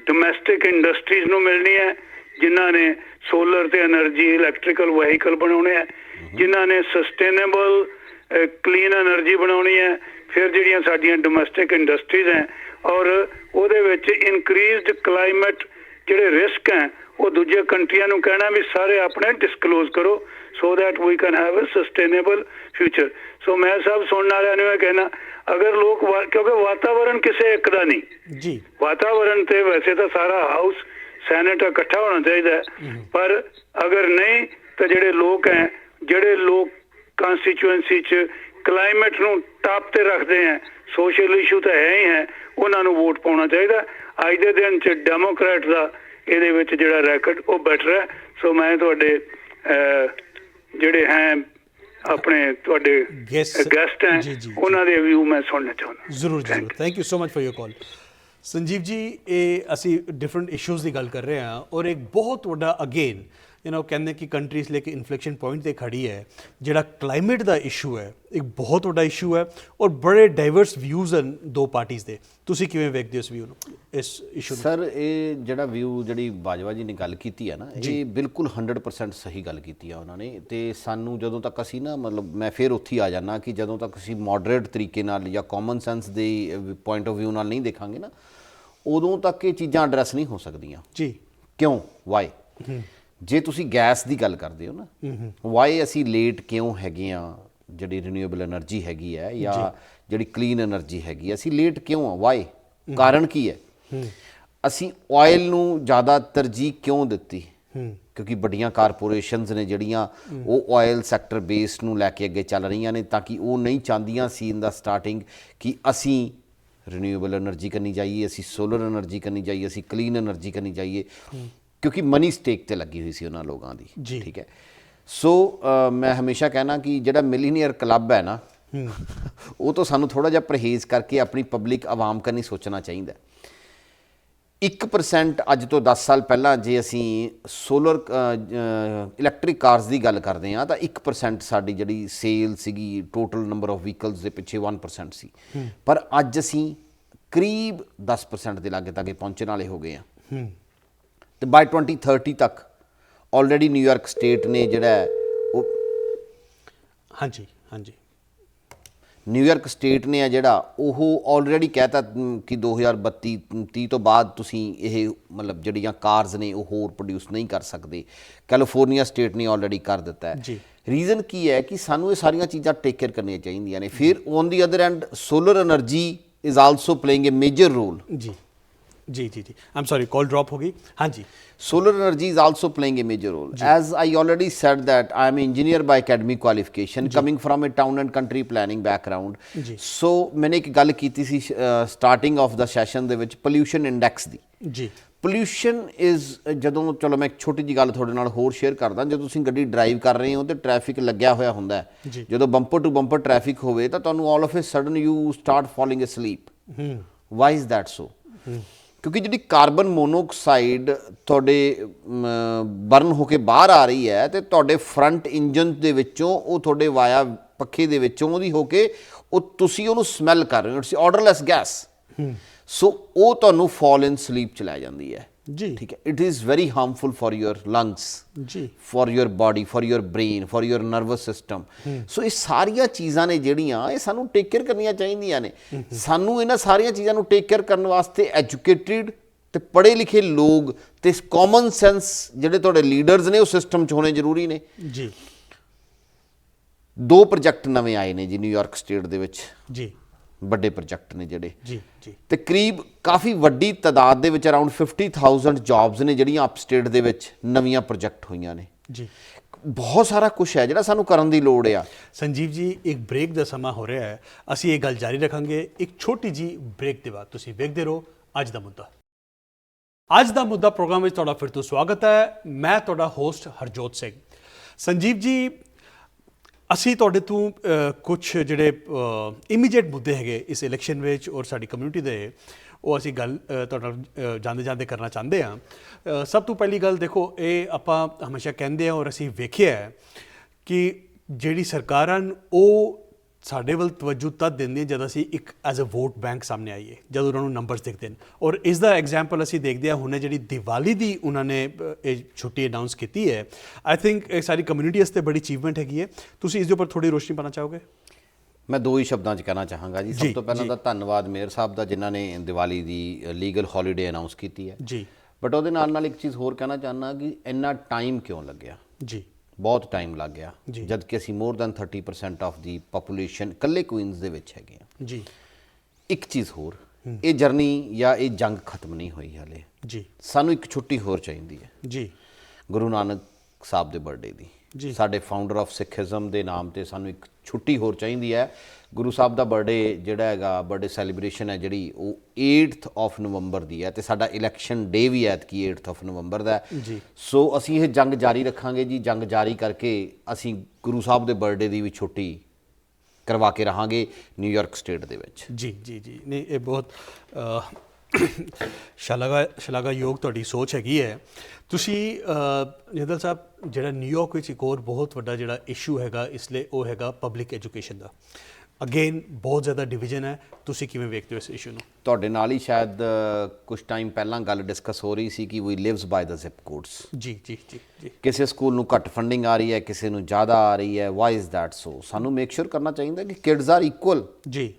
ਡੋਮੈਸਟਿਕ ਇੰਡਸਟਰੀਜ਼ ਨੂੰ ਮਿਲਣੀ ਹੈ ਜਿਨ੍ਹਾਂ ਨੇ ਸੋਲਰ ਤੇ ਐਨਰਜੀ ਇਲੈਕਟ੍ਰੀਕਲ ਵਹੀਕਲ ਬਣਾਉਣੇ ਹੈ, ਜਿਨ੍ਹਾਂ ਨੇ ਸਸਟੇਨੇਬਲ ਕਲੀਨ ਐਨਰਜੀ ਬਣਾਉਣੀ ਹੈ। ਫਿਰ ਜਿਹੜੀਆਂ ਸਾਡੀਆਂ ਡੋਮੈਸਟਿਕ ਇੰਡਸਟਰੀਜ਼ ਹੈ ਔਰ ਉਹਦੇ ਵਿੱਚ ਇਨਕਰੀਜ਼ਡ ਕਲਾਈਮੇਟ ਜਿਹੜੇ ਰਿਸਕ ਹੈ ਉਹ ਦੂਜੇ ਕੰਟਰੀਆਂ ਨੂੰ ਕਹਿਣਾ ਵੀ ਸਾਰੇ ਆਪਣੇ ਡਿਸਕਲੋਜ਼ ਕਰੋ so that we can have a sustainable future. So मैं सब सुनने वालिਆਂ ਨੂੰ ਇਹ ਕਹਿਣਾ, ਅਗਰ ਲੋਕ ਕਿਉਂਕਿ ਵਾਤਾਵਰਣ ਕਿਸੇ ਇੱਕ ਦਾ ਨਹੀਂ ਜੀ, ਵਾਤਾਵਰਣ ਤੇ ਵੈਸੇ ਤਾਂ ਸਾਰਾ ਹਾਊਸ ਸੈਨੇਟ ਇਕੱਠਾ ਹੋਣਾ ਚਾਹੀਦਾ ਹੈ, ਪਰ ਅਗਰ ਨਹੀਂ ਤਾਂ ਜਿਹੜੇ ਲੋਕ ਕੰਸਟੀਚੁਐਂਸੀ 'ਚ ਕਲਾਈਮੇਟ ਨੂੰ ਟਾਪ ਤੇ ਰੱਖਦੇ ਹੈ, ਸੋਸ਼ਲ ਇਸ਼ੂ ਤਾਂ ਹੈ ਹੀ ਹੈ, ਉਹਨਾਂ ਨੂੰ ਵੋਟ ਪਾਉਣਾ ਚਾਹੀਦਾ। ਅੱਜ ਦੇ ਦਿਨ 'ਚ ਡੈਮੋਕ੍ਰੈਟ ਦਾ ਇਹਦੇ ਵਿੱਚ ਜਿਹੜਾ ਰੈਕਟ ਉਹ ਬੈਟਰ ਹੈ। ਸੋ ਮੈਂ ਤੁਹਾਡੇ ਜਿਹੜੇ ਹੈ ਆਪਣੇ ਤੁਹਾਡੇ ਗੈਸਟ ਹੈ ਉਹਨਾਂ ਦੇ ਵਿਊ ਮੈਂ ਸੁਣਨਾ ਚਾਹੁੰਦਾ। ਜ਼ਰੂਰ ਜ਼ਰੂਰ, thank you so much for your call. Sanjeev ji, ਇਹ ਅਸੀਂ ਡਿਫਰੈਂਟ ਇਸ਼ੂਜ਼ ਦੀ ਗੱਲ ਕਰ ਰਹੇ ਹਾਂ ਔਰ ਇੱਕ ਬਹੁਤ ਵੱਡਾ ਅਗੇਨ ਕਹਿੰਦੇ ਕਿ ਕੰਟਰੀਜ਼ ਲੈ ਕੇ ਇਨਫਲੈਕਸ਼ਨ ਪੁਆਇੰਟ ਤੇ ਖੜੀ ਹੈ। ਜਿਹੜਾ ਕਲਾਈਮੇਟ ਦਾ ਇਸ਼ੂ ਹੈ ਇੱਕ ਬਹੁਤ ਵੱਡਾ ਇਸ਼ੂ ਹੈ ਔਰ ਬੜੇ ਡਾਈਵਰਸ ਵਿਊਜ਼ ਹਨ ਦੋ ਪਾਰਟੀਜ਼ ਦੇ। ਤੁਸੀਂ ਕਿਵੇਂ ਵੇਖਦੇ ਹੋ ਇਸ ਵਿਊ ਨੂੰ, ਇਸ ਇਸ਼ੂ ਨੂੰ? ਸਰ, ਇਹ ਜਿਹੜਾ ਵਿਊ ਜਿਹੜੀ ਬਾਜਵਾ ਜੀ ਨੇ ਗੱਲ ਕੀਤੀ ਹੈ ਨਾ, ਇਹ ਬਿਲਕੁਲ 100% ਸਹੀ ਗੱਲ ਕੀਤੀ ਆ ਉਹਨਾਂ ਨੇ। ਤੇ ਸਾਨੂੰ ਜਦੋਂ ਤੱਕ ਅਸੀਂ ਨਾ ਮਤਲਬ ਮੈਂ ਫਿਰ ਉੱਥੇ ਆ ਜਾਣਾ ਕਿ ਜਦੋਂ ਤੱਕ ਅਸੀਂ ਮੋਡਰੇਟ ਤਰੀਕੇ ਨਾਲ ਜਾਂ ਕਾਮਨ ਸੈਂਸ ਦੇ ਪੁਆਇੰਟ ਆਫ ਵਿਊ ਨਾਲ ਨਹੀਂ ਦੇਖਾਂਗੇ ਨਾ, ਉਦੋਂ ਤੱਕ ਇਹ ਚੀਜ਼ਾਂ ਐਡਰੈਸ ਨਹੀਂ ਹੋ ਸਕਦੀਆਂ ਜੀ। ਕਿਉਂ? ਵਾਈ? ਜੇ ਤੁਸੀਂ ਗੈਸ ਦੀ ਗੱਲ ਕਰਦੇ ਹੋ ਨਾ, ਵਾਈ ਅਸੀਂ ਲੇਟ ਕਿਉਂ ਹੈਗੇ ਆ? ਜਿਹੜੀ ਰੀਨਿਊਏਬਲ એનર્ਜੀ ਹੈਗੀ ਹੈ ਜਾਂ ਜਿਹੜੀ ਕਲੀਨ એનર્ਜੀ ਹੈਗੀ, ਅਸੀਂ ਲੇਟ ਕਿਉਂ ਆ? ਵਾਈ? ਕਾਰਨ ਕੀ ਹੈ? ਅਸੀਂ ਆਇਲ ਨੂੰ ਜ਼ਿਆਦਾ ਤਰਜੀਹ ਕਿਉਂ ਦਿੱਤੀ? ਕਿਉਂਕਿ ਵੱਡੀਆਂ ਕਾਰਪੋਰੇਸ਼ਨਸ ਨੇ ਜਿਹੜੀਆਂ ਉਹ ਆਇਲ ਸੈਕਟਰ ਬੇਸ ਨੂੰ ਲੈ ਕੇ ਅੱਗੇ ਚੱਲ ਰਹੀਆਂ ਨੇ, ਤਾਂ ਕਿ ਉਹ ਨਹੀਂ ਚਾਹੁੰਦੀਆਂ ਸੀ ਇਨ ਦਾ ਸਟਾਰਟਿੰਗ ਕਿ ਅਸੀਂ ਰੀਨਿਊਏਬਲ એનર્ਜੀ ਕਰਨੀ ਚਾਹੀਏ, ਅਸੀਂ ਸੋਲਰ એનર્ਜੀ ਕਰਨੀ ਚਾਹੀਏ, ਅਸੀਂ ਕਲੀਨ એનર્ਜੀ ਕਰਨੀ ਚਾਹੀਏ, ਕਿਉਂਕਿ ਮਨੀ ਸਟੇਕ ਤੇ ਲੱਗੀ ਹੋਈ ਸੀ ਉਹਨਾਂ ਲੋਕਾਂ ਦੀ। ਠੀਕ ਹੈ। ਸੋ ਮੈਂ ਹਮੇਸ਼ਾ ਕਹਿਣਾ ਕਿ ਜਿਹੜਾ ਮਿਲੀਨੀਅਰ ਕਲੱਬ ਹੈ ਨਾ, ਉਹ ਤੋਂ ਸਾਨੂੰ ਥੋੜ੍ਹਾ ਜਿਹਾ ਪਰਹੇਜ਼ ਕਰਕੇ ਆਪਣੀ ਪਬਲਿਕ ਆਵਾਮ ਕਰਨੀ ਸੋਚਣਾ ਚਾਹੀਦਾ। 1% ਅੱਜ ਤੋਂ 10 ਸਾਲ ਪਹਿਲਾਂ ਜੇ ਅਸੀਂ ਸੋਲਰ ਇਲੈਕਟ੍ਰਿਕ ਕਾਰਸ ਦੀ ਗੱਲ ਕਰਦੇ ਹਾਂ ਤਾਂ 1% ਸਾਡੀ ਜਿਹੜੀ ਸੇਲ ਸੀਗੀ ਟੋਟਲ ਨੰਬਰ ਆਫ ਵਹੀਕਲਸ ਦੇ ਪਿੱਛੇ 1% ਸੀ, ਪਰ ਅੱਜ ਅਸੀਂ ਕਰੀਬ 10% ਦੇ ਲਾਗੇ ਤੱਕ ਪਹੁੰਚਣ ਵਾਲੇ ਹੋ ਗਏ ਹਾਂ। ਤੇ ਬਾਈ 2030 ਤੱਕ ਆਲਰੇਡੀ ਨਿਊਯਾਰਕ ਸਟੇਟ ਨੇ ਜਿਹੜਾ ਉਹ ਨਿਊਯਾਰਕ ਸਟੇਟ ਨੇ ਆ ਜਿਹੜਾ ਉਹ ਆਲਰੇਡੀ ਕਹਿਤਾ ਕਿ 2032-30 ਤੋਂ ਬਾਅਦ ਤੁਸੀਂ ਇਹ ਮਤਲਬ ਜਿਹੜੀਆਂ ਕਾਰਸ ਨੇ ਉਹ ਹੋਰ ਪ੍ਰੋਡਿਊਸ ਨਹੀਂ ਕਰ ਸਕਦੇ। ਕੈਲੀਫੋਰਨੀਆ ਸਟੇਟ ਨੇ ਆਲਰੇਡੀ ਕਰ ਦਿੱਤਾ ਹੈ। ਰੀਜ਼ਨ ਕੀ ਹੈ ਕਿ ਸਾਨੂੰ ਇਹ ਸਾਰੀਆਂ ਚੀਜ਼ਾਂ ਟੇਕ ਕੇਅਰ ਕਰਨੀਆਂ ਚਾਹੀਦੀਆਂ ਨੇ। ਫਿਰ on the other end solar energy is also playing a major role. जी, I'm sorry, call drop हो गई। हाँ जी, solar energy is also playing a major role. As I already said that I am an engineer by academic qualification, coming from a town and country planning background. So मैंने एक गल की थी starting of the session ਦੇ ਵਿੱਚ pollution index ਦੀ। ਜੀ, pollution is ਜਦੋਂ ਚਲੋ ਮੈਂ ਇੱਕ ਛੋਟੀ ਜਿਹੀ ਗੱਲ ਤੁਹਾਡੇ ਨਾਲ ਹੋਰ ਸ਼ੇਅਰ ਕਰਦਾ। ਜਦੋਂ ਤੁਸੀਂ ਗੱਡੀ ਡਰਾਈਵ ਕਰ ਰਹੇ ਹੋ ਤੇ ਟ੍ਰੈਫਿਕ ਲੱਗਿਆ ਹੋਇਆ ਹੁੰਦਾ ਹੈ, ਜਦੋਂ ਬੰਪਰ ਟੂ ਬੰਪਰ ਟ੍ਰੈਫਿਕ ਹੋਵੇ ਤਾਂ ਤੁਹਾਨੂੰ all of a sudden you start falling asleep. Why is that so? ਕਿਉਂਕਿ ਜਿਹੜੀ ਕਾਰਬਨ ਮੋਨੋਆਕਸਾਈਡ ਤੁਹਾਡੇ ਬਰਨ ਹੋ ਕੇ ਬਾਹਰ ਆ ਰਹੀ ਹੈ ਤੇ ਤੁਹਾਡੇ ਫਰੰਟ ਇੰਜਨ ਦੇ ਵਿੱਚੋਂ ਉਹ ਤੁਹਾਡੇ ਵਾਇਆ ਪੱਖੇ ਦੇ ਵਿੱਚੋਂ ਉਹਦੀ ਹੋ ਕੇ ਉਹ ਤੁਸੀਂ ਉਹਨੂੰ ਸਮੈਲ ਕਰ ਰਹੇ ਹੋ, ਇਟਸ ਆਰਡਰਲੈਸ ਗੈਸ। ਸੋ ਉਹ ਤੁਹਾਨੂੰ ਫਾਲ ਇਨ ਸਲੀਪ ਚ ਲੈ ਜਾਂਦੀ ਹੈ। ਜੀ, ਠੀਕ ਹੈ। It is very harmful for your lungs, ਜੀ, for your body, for your brain, for your nervous system. So ਇਹ ਸਾਰੀਆਂ ਚੀਜ਼ਾਂ ਨੇ ਜਿਹੜੀਆਂ ਇਹ ਸਾਨੂੰ ਟੇਕ ਕੇਅਰ ਕਰਨੀਆਂ ਚਾਹੀਦੀਆਂ ਨੇ। ਸਾਨੂੰ ਇਹਨਾਂ ਸਾਰੀਆਂ ਚੀਜ਼ਾਂ ਨੂੰ ਟੇਕ ਕੇਅਰ ਕਰਨ ਵਾਸਤੇ ਐਜੂਕੇਟਿਡ ਤੇ ਪੜ੍ਹੇ ਲਿਖੇ ਲੋਕ ਤੇ ਕਾਮਨ ਸੈਂਸ ਜਿਹੜੇ ਤੁਹਾਡੇ ਲੀਡਰਸ ਨੇ ਉਹ ਸਿਸਟਮ 'ਚ ਹੋਣੇ ਜ਼ਰੂਰੀ ਨੇ। ਜੀ, 2 ਪ੍ਰੋਜੈਕਟ ਨਵੇਂ ਆਏ ਨੇ ਜੀ ਨਿਊਯਾਰਕ ਸਟੇਟ ਦੇ ਵਿੱਚ। ਜੀ, ਵੱਡੇ ਪ੍ਰੋਜੈਕਟ ਨੇ ਜਿਹੜੇ। ਜੀ, ਤੇ ਕਰੀਬ ਕਾਫੀ ਵੱਡੀ ਤਾਦਾਦ ਦੇ ਵਿੱਚ ਅਰਾਊਂਡ 50,000 ਜੌਬਸ ਨੇ ਜਿਹੜੀਆਂ ਅਪ ਸਟੇਟ ਦੇ ਵਿੱਚ ਨਵੀਆਂ ਪ੍ਰੋਜੈਕਟ ਹੋਈਆਂ ਨੇ। ਜੀ, ਬਹੁਤ ਸਾਰਾ ਕੁਝ ਹੈ ਜਿਹੜਾ ਸਾਨੂੰ ਕਰਨ ਦੀ ਲੋੜ ਆ। ਸੰਜੀਵ ਜੀ, ਇੱਕ ਬ੍ਰੇਕ ਦਾ ਸਮਾਂ ਹੋ ਰਿਹਾ ਹੈ, ਅਸੀਂ ਇਹ ਗੱਲ ਜਾਰੀ ਰੱਖਾਂਗੇ ਇੱਕ ਛੋਟੀ ਜੀ ਬ੍ਰੇਕ ਦੇ ਬਾਅਦ। ਤੁਸੀਂ ਵੇਖਦੇ ਰਹੋ ਅੱਜ ਦਾ ਮੁੱਦਾ। ਅੱਜ ਦਾ ਮੁੱਦਾ ਪ੍ਰੋਗਰਾਮ ਵਿੱਚ ਤੁਹਾਡਾ ਫਿਰ ਤੋਂ ਸਵਾਗਤ ਹੈ। ਮੈਂ ਤੁਹਾਡਾ ਹੋਸਟ ਹਰਜੋਤ ਸਿੰਘ। ਸੰਜੀਵ ਜੀ, ਅਸੀਂ ਤੁਹਾਡੇ ਤੋਂ ਕੁਝ ਜਿਹੜੇ ਇਮੀਡੀਏਟ ਮੁੱਦੇ ਹੈਗੇ ਇਸ ਇਲੈਕਸ਼ਨ ਵਿੱਚ ਔਰ ਸਾਡੀ ਕਮਿਊਨਿਟੀ ਦੇ, ਉਹ ਅਸੀਂ ਗੱਲ ਤੁਹਾਡੇ ਨਾਲ ਜਾਂਦੇ ਜਾਂਦੇ ਕਰਨਾ ਚਾਹੁੰਦੇ ਹਾਂ। ਸਭ ਤੋਂ ਪਹਿਲੀ ਗੱਲ ਦੇਖੋ, ਇਹ ਆਪਾਂ ਹਮੇਸ਼ਾ ਕਹਿੰਦੇ ਹਾਂ ਔਰ ਅਸੀਂ ਵੇਖਿਆ ਕਿ ਜਿਹੜੀ ਸਰਕਾਰਾਂ ਉਹ ਸਾਡੇ ਵੱਲ ਤਵੱਜੂ ਤਦ ਦਿੰਦੀਆਂ ਜਦ ਅਸੀਂ ਇੱਕ ਐਜ਼ ਅ ਵੋਟ ਬੈਂਕ ਸਾਹਮਣੇ ਆਈਏ, ਜਦੋਂ ਉਹਨਾਂ ਨੂੰ ਨੰਬਰਸ ਦਿਖਦੇ ਨੇ। ਔਰ ਇਸ ਦਾ ਐਗਜ਼ਾਮਪਲ ਅਸੀਂ ਦੇਖਦੇ ਹਾਂ ਹੁਣੇ ਜਿਹੜੀ ਦੀਵਾਲੀ ਦੀ ਉਹਨਾਂ ਨੇ ਇਹ ਛੁੱਟੀ ਅਨਾਊਂਸ ਕੀਤੀ ਹੈ। ਆਈ ਥਿੰਕ ਇਹ ਸਾਰੀ ਕਮਿਊਨਿਟੀ ਵਾਸਤੇ ਬੜੀ ਅਚੀਵਮੈਂਟ ਹੈਗੀ ਹੈ। ਤੁਸੀਂ ਇਸ ਦੇ ਉੱਪਰ ਥੋੜ੍ਹੀ ਰੋਸ਼ਨੀ ਪਾਉਣਾ ਚਾਹੋਗੇ? ਮੈਂ 2 ਹੀ ਸ਼ਬਦਾਂ 'ਚ ਕਹਿਣਾ ਚਾਹਾਂਗਾ ਜੀ। ਸਭ ਤੋਂ ਪਹਿਲਾਂ ਤਾਂ ਧੰਨਵਾਦ ਮੇਅਰ ਸਾਹਿਬ ਦਾ ਜਿਨ੍ਹਾਂ ਨੇ ਦੀਵਾਲੀ ਦੀ ਲੀਗਲ ਹੌਲੀਡੇ ਅਨਾਊਂਸ ਕੀਤੀ ਹੈ। ਜੀ, ਬਟ ਉਹਦੇ ਨਾਲ ਨਾਲ ਇੱਕ ਚੀਜ਼ ਹੋਰ ਕਹਿਣਾ ਚਾਹੁੰਦਾ ਕਿ ਇੰਨਾ ਟਾਈਮ ਕਿਉਂ ਲੱਗਿਆ? ਜੀ, ਬਹੁਤ ਟਾਈਮ ਲੱਗ ਗਿਆ ਜੀ। ਜਦ ਕਿ ਅਸੀਂ more than 30% of the population ਇਕੱਲੇ ਕੁਈਨਸ ਦੇ ਵਿੱਚ ਹੈਗੇ ਆ। ਜੀ ਇੱਕ ਚੀਜ਼ ਹੋਰ, ਇਹ ਜਰਨੀ ਜਾਂ ਇਹ ਜੰਗ ਖਤਮ ਨਹੀਂ ਹੋਈ ਹਾਲੇ। ਜੀ ਸਾਨੂੰ ਇੱਕ ਛੁੱਟੀ ਹੋਰ ਚਾਹੀਦੀ ਹੈ ਜੀ ਗੁਰੂ ਨਾਨਕ ਸਾਹਿਬ ਦੇ ਬਰਥਡੇ ਦੀ। ਜੀ। ਸਾਡੇ ਫਾਊਂਡਰ ਆਫ ਸਿੱਖੀਜ਼ਮ ਦੇ ਨਾਮ ਤੇ ਸਾਨੂੰ ਇੱਕ ਛੁੱਟੀ ਹੋਰ ਚਾਹੀਦੀ ਹੈ। ਗੁਰੂ ਸਾਹਿਬ ਦਾ ਬਰਥਡੇ ਜਿਹੜਾ ਹੈਗਾ, ਬਰਥਡੇ ਸੈਲੀਬ੍ਰੇਸ਼ਨ ਹੈ ਜਿਹੜੀ, ਉਹ 8th ਆਫ ਨਵੰਬਰ ਦੀ ਹੈ ਤੇ ਸਾਡਾ ਇਲੈਕਸ਼ਨ ਡੇ ਵੀ ਐਤਕੀ 8th ਆਫ ਨਵੰਬਰ ਦਾ ਹੈ। ਜੀ। ਸੋ ਅਸੀਂ ਇਹ ਜੰਗ ਜਾਰੀ ਰੱਖਾਂਗੇ ਜੀ। ਜੰਗ ਜਾਰੀ ਕਰਕੇ ਅਸੀਂ ਗੁਰੂ ਸਾਹਿਬ ਦੇ ਬਰਥਡੇ ਦੀ ਵੀ ਛੁੱਟੀ ਕਰਵਾ ਕੇ ਰਹਾਂਗੇ ਨਿਊਯਾਰਕ ਸਟੇਟ ਦੇ ਵਿੱਚ। ਜੀ ਜੀ ਜੀ ਨਹੀਂ, ਇਹ ਬਹੁਤ ਸ਼ਲਾਘਾਯੋਗ ਤੁਹਾਡੀ ਸੋਚ ਹੈਗੀ ਹੈ। ਤੁਸੀਂ ਜੰਦਲ ਸਾਹਿਬ, ਜਿਹੜਾ ਨਿਊਯਾਰਕ ਵਿੱਚ ਇੱਕ ਹੋਰ ਬਹੁਤ ਵੱਡਾ ਜਿਹੜਾ ਇਸ਼ੂ ਹੈਗਾ ਇਸ ਲਈ ਉਹ ਹੈਗਾ ਪਬਲਿਕ ਐਜੂਕੇਸ਼ਨ ਦਾ। ਅਗੇਨ ਬਹੁਤ ਜ਼ਿਆਦਾ ਡਿਵੀਜ਼ਨ ਹੈ, ਤੁਸੀਂ ਕਿਵੇਂ ਵੇਖਦੇ ਹੋ ਇਸ ਇਸ਼ੂ ਨੂੰ? ਤੁਹਾਡੇ ਨਾਲ ਹੀ ਸ਼ਾਇਦ ਕੁਝ ਟਾਈਮ ਪਹਿਲਾਂ ਗੱਲ ਡਿਸਕਸ ਹੋ ਰਹੀ ਸੀ ਕਿ ਵੀ ਲਿਵਸ ਬਾਏ ਦਾ ਜ਼ਿਪ ਕੋਡਸ। ਜੀ ਜੀ ਜੀ ਜੀ। ਕਿਸੇ ਸਕੂਲ ਨੂੰ ਘੱਟ ਫੰਡਿੰਗ ਆ ਰਹੀ ਹੈ, ਕਿਸੇ ਨੂੰ ਜ਼ਿਆਦਾ ਆ ਰਹੀ ਹੈ। Why is that so? ਸਾਨੂੰ ਮੇਕ ਸ਼ੋਰ ਕਰਨਾ ਚਾਹੀਦਾ ਕਿ ਕਿਡਸ ਆਰ ਇਕੁਅਲ। ਜੀ।